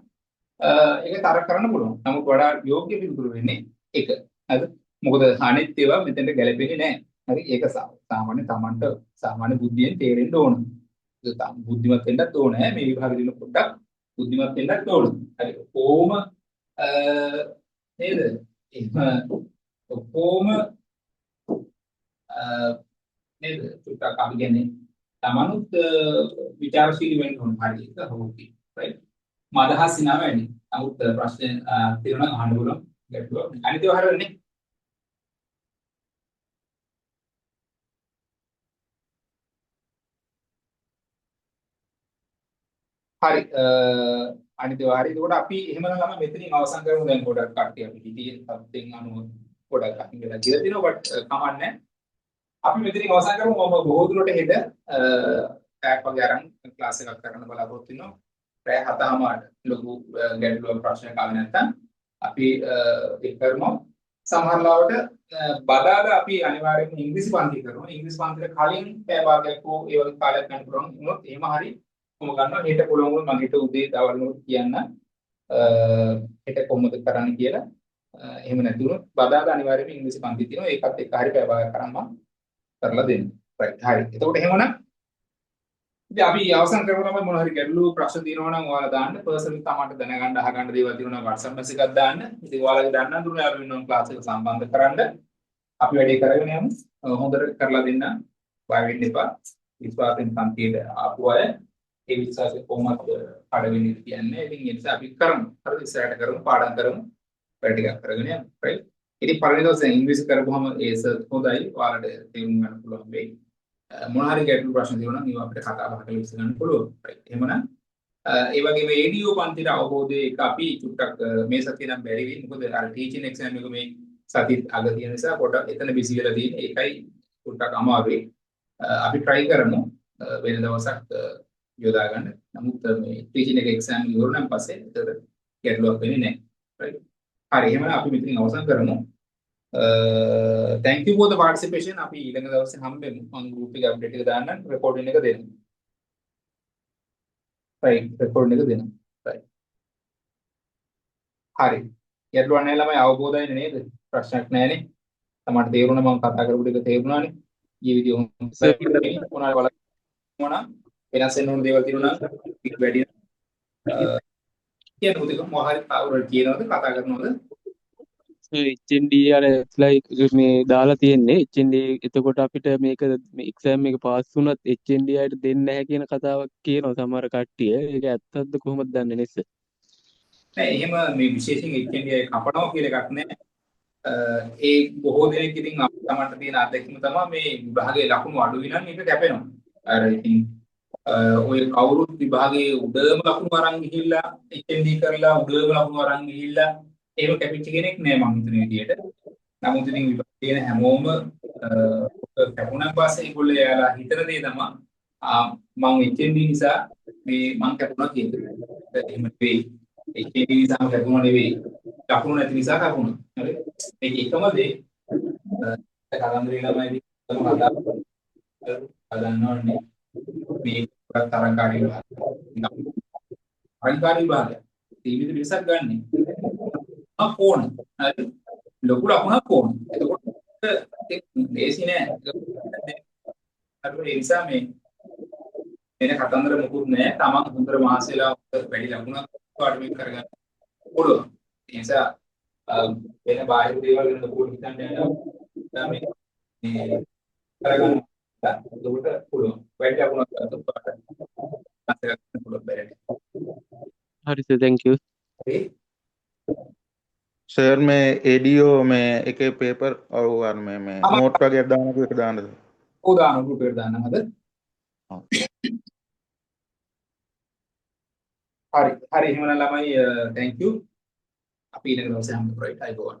ඒක තර කරන්න පුළුවන්. නමුත් වඩා යෝග්‍ය පිළිතුරු වෙන්නේ ඒක. හරිද? මොකද අනිත් ඒවා මෙතෙන්ට ගැලපෙන්නේ නැහැ. හරි? ඒක සාමාන්‍ය Tamanට සාමාන්‍ය බුද්ධියෙන් තේරෙන්න ඕන. ඒක බුද්ධිමත් වෙන්නත් ඕන. මේ විභාගෙ දින පොඩ්ඩක් බුද්ධිමත් වෙන්නත් ඕන. හරි. කොහොම නේද? කොහොම නේද? චුට්ටක් අපි කියන්නේ Tamanut විචාරශීලී වෙන්න ඕන. හරි. ඒක හොකි. right? මදහස් සිනාව වැඩි. නමුත් ප්‍රශ්න తీරනවා අහන්න පුළුවන්. ගැටලුවක්. අනිත් ඒවා හරියන්නේ. හරි. අනිත් ඒවා හරි. ඒකට අපි එහෙමනම් ළම මෙතනින් අවසන් කරමු. දැන් ගොඩක් කට්ටිය අපි හිටියේ සම්තෙන් අනුව ගොඩක් අහිං වෙලා කියලා දිනවා. බට් කමන්නේ. අපි මෙතනින් අවසන් කරමු. මම බොහෝ දුරට හෙට පැයක් වගේ අරන් ක්ලාස් එකක් කරන්න බලාපොරොත්තු වෙනවා. පැය 7:00ට ලොකු ගැටලුවක් ප්‍රශ්නයක් ආවේ නැත්නම් අපි ඒක කරනවා. සමහර ලාවට බදාදා අපි අනිවාර්යයෙන්ම ඉංග්‍රීසි පන්ති කරනවා. ඉංග්‍රීසි පන්තිට කලින් පැය භාගයක් හෝ ඒ වගේ කාලයක් ගන්න පුළුවන් වුණොත් එහෙම හරි මම ගන්නවා. හෙට පුළුවන් වුණොත් මම හෙට උදේ දවල් වල කියන්න හෙට කොහොමද කරන්න කියලා. එහෙම නැති වුණොත් බදාදා අනිවාර්යයෙන්ම ඉංග්‍රීසි පන්ති තියෙනවා. ඒකත් එක්ක හරි පැය භාගයක් කරන් මම කරලා දෙන්න. right හරි. එතකොට එහෙමනම් ඉතින් අපි අවසන් කරනවා මොන හරි ගැටලු ප්‍රශ්න තියෙනවා නම් ඔයාලා දාන්න පර්සනලි තමන්ට දැනගන්න අහගන්න දේවල් තියෙනවා නම් WhatsApp message එකක් දාන්න. ඉතින් ඔයාලගේ දන්න අඳුර යාළු වෙනවා ක්ලාස් එක සම්බන්ධ කරන්න. අපි වැඩේ කරගෙන යමු. හොඳට කරලා දෙන්න. බය වෙන්න එපා. විශ්වාසයෙන් පන්තියට ආපු අය ඒ විශ්වාසය කොහොමද කඩවෙන්නේ කියන්නේ. ඉතින් ඒ නිසා අපි කරමු. හරිද? ඉස්සරහට කරමු. පාඩම් කරමු. වැඩ ටිකක් කරගෙන යමු. right? ඉතින් පළවෙනි දවසේ ඉංග්‍රීසි කරපුවම ඒස හොඳයි. ඔයාලට තේරුම් ගන්න පුළුවන් වෙයි. මොන හරි ගැටලු ප්‍රශ්න තියෙනවා නම් ඒවා අපිට කතා බහ කරලා විසඳන්න පුළුවන්. right. එහෙමනම් ඒ වගේම ADO පන්තිර අවබෝධය එක අපි චුට්ටක් මේ සතිය නම් බැරි වෙයි. මොකද අර ටීචින් එක්සෑම් එක මේ සතිය අග තියෙන නිසා පොඩ්ඩක් එතන බිසි වෙලා තියෙන. ඒකයි චුට්ටක් අමාරුයි. අපි try කරමු වෙන දවසක් යොදා ගන්න. නමුත් මේ ටීචින් එක එක්සෑම් ඉවර නම් පස්සේ ඒතර ගැටලුවක් වෙන්නේ නැහැ. right. හරි. එහෙමනම් අපි මෙතනින් අවසන් කරමු. Thank you for the participation. අපි ඊළඟ දවසේ හම්බෙමු. මම group එකේ update එක දාන්නම්. recording එක දෙන්න. right. recording එක දෙන්න. right. හරි. ගැටලුවක් නැහැ ළමයි අවබෝධයි නේද? ප්‍රශ්නයක් නැහැනේ. තමයි තේරුණා මම කතා කරපු ටික තේරුණානේ. ඊයේ විදිහ මොනවා බලන්න වෙනස් වෙන ඕන දේවල් තියෙනවා නම් වැඩි කියන උදේ මොහරි කවුරු කියනවද කතා කරනවද? HND අර මේ දාලා තියෙන්නේ HND එතකොට අපිට මේක මේ එක්සෑම් එක පාස් වුණත් HND අයට දෙන්නේ නැහැ කියන කතාවක් කියනවා සමහර කට්ටිය. ඒක ඇත්තද කොහොමද දන්නේ නැස්ස? නෑ එහෙම මේ විශේෂයෙන් HND අය කපනවා කියලා එකක් නෑ. ඒ බොහෝ දෙනෙක් ඉතින් අපිට තියෙන අත්දැකීම තමයි මේ විභාගයේ ලකුණු අඩු වෙනනම් ඒක කැපෙනවා. අර ඉතින් ඔය කවුරුත් විභාගයේ උඩම ලකුණු අරන් ගිහිල්ලා HND කරලා උඩම ලකුණු අරන් ගිහිල්ලා එහෙම කැපිච්ච කෙනෙක් නෑ මම හිතන විදියට. නමුත් ඉතින් විභාගයේ හැමෝම කැපුණාන් පස්සේ ඒගොල්ලෝ යාලා හිතන දේ තමයි මං HND නිසා මේ මං කැපුණා කියන එක. එහෙම නෙවෙයි. HND නිසා කැපුණා නෙවෙයි. ලකුණු නැති නිසා කැපුණා. හරි. මේක එකම දේ. කලන්දරේ ළමයි තමයි හදන්නවන්නේ. මේ තරංකාරී විභාගය. තරංකාරී විභාගය. සීමිත පිරිසක් ගන්නෙ. ඕන. හරි. ලොකු ලකුණක් ඕන. එතකොට ඒක ලේසි නෑ. අර ඒ නිසා මේ එන කතන්දර මොකුත් නෑ. තමන් හොඳට මහසෙලා වැඩි ලකුණක් පාඩුවෙන් කරගන්න පුළුවන්. ඒ නිසා වෙන බාහිර දේවල් ගැන ලොකුට හිතන්න යනවා. මේ කරගන්න ඒකට පුළුවන්. වැඩි ලකුණක් ගන්නත් පාඩම්. අතට පුළුවන් බැරි. හරි සර් thank you. හරි. සර් මේ ADO මේ එකේ පේපර් අර මේ නෝට් වගේ දානක එක දාන්නද? උදාන ගෲප් දාන්න හද. හරි. හරි එහෙනම් ළමයි thank you. අපි ඊළඟ දවසේ හම්බ කරයි. අයබෝවන්.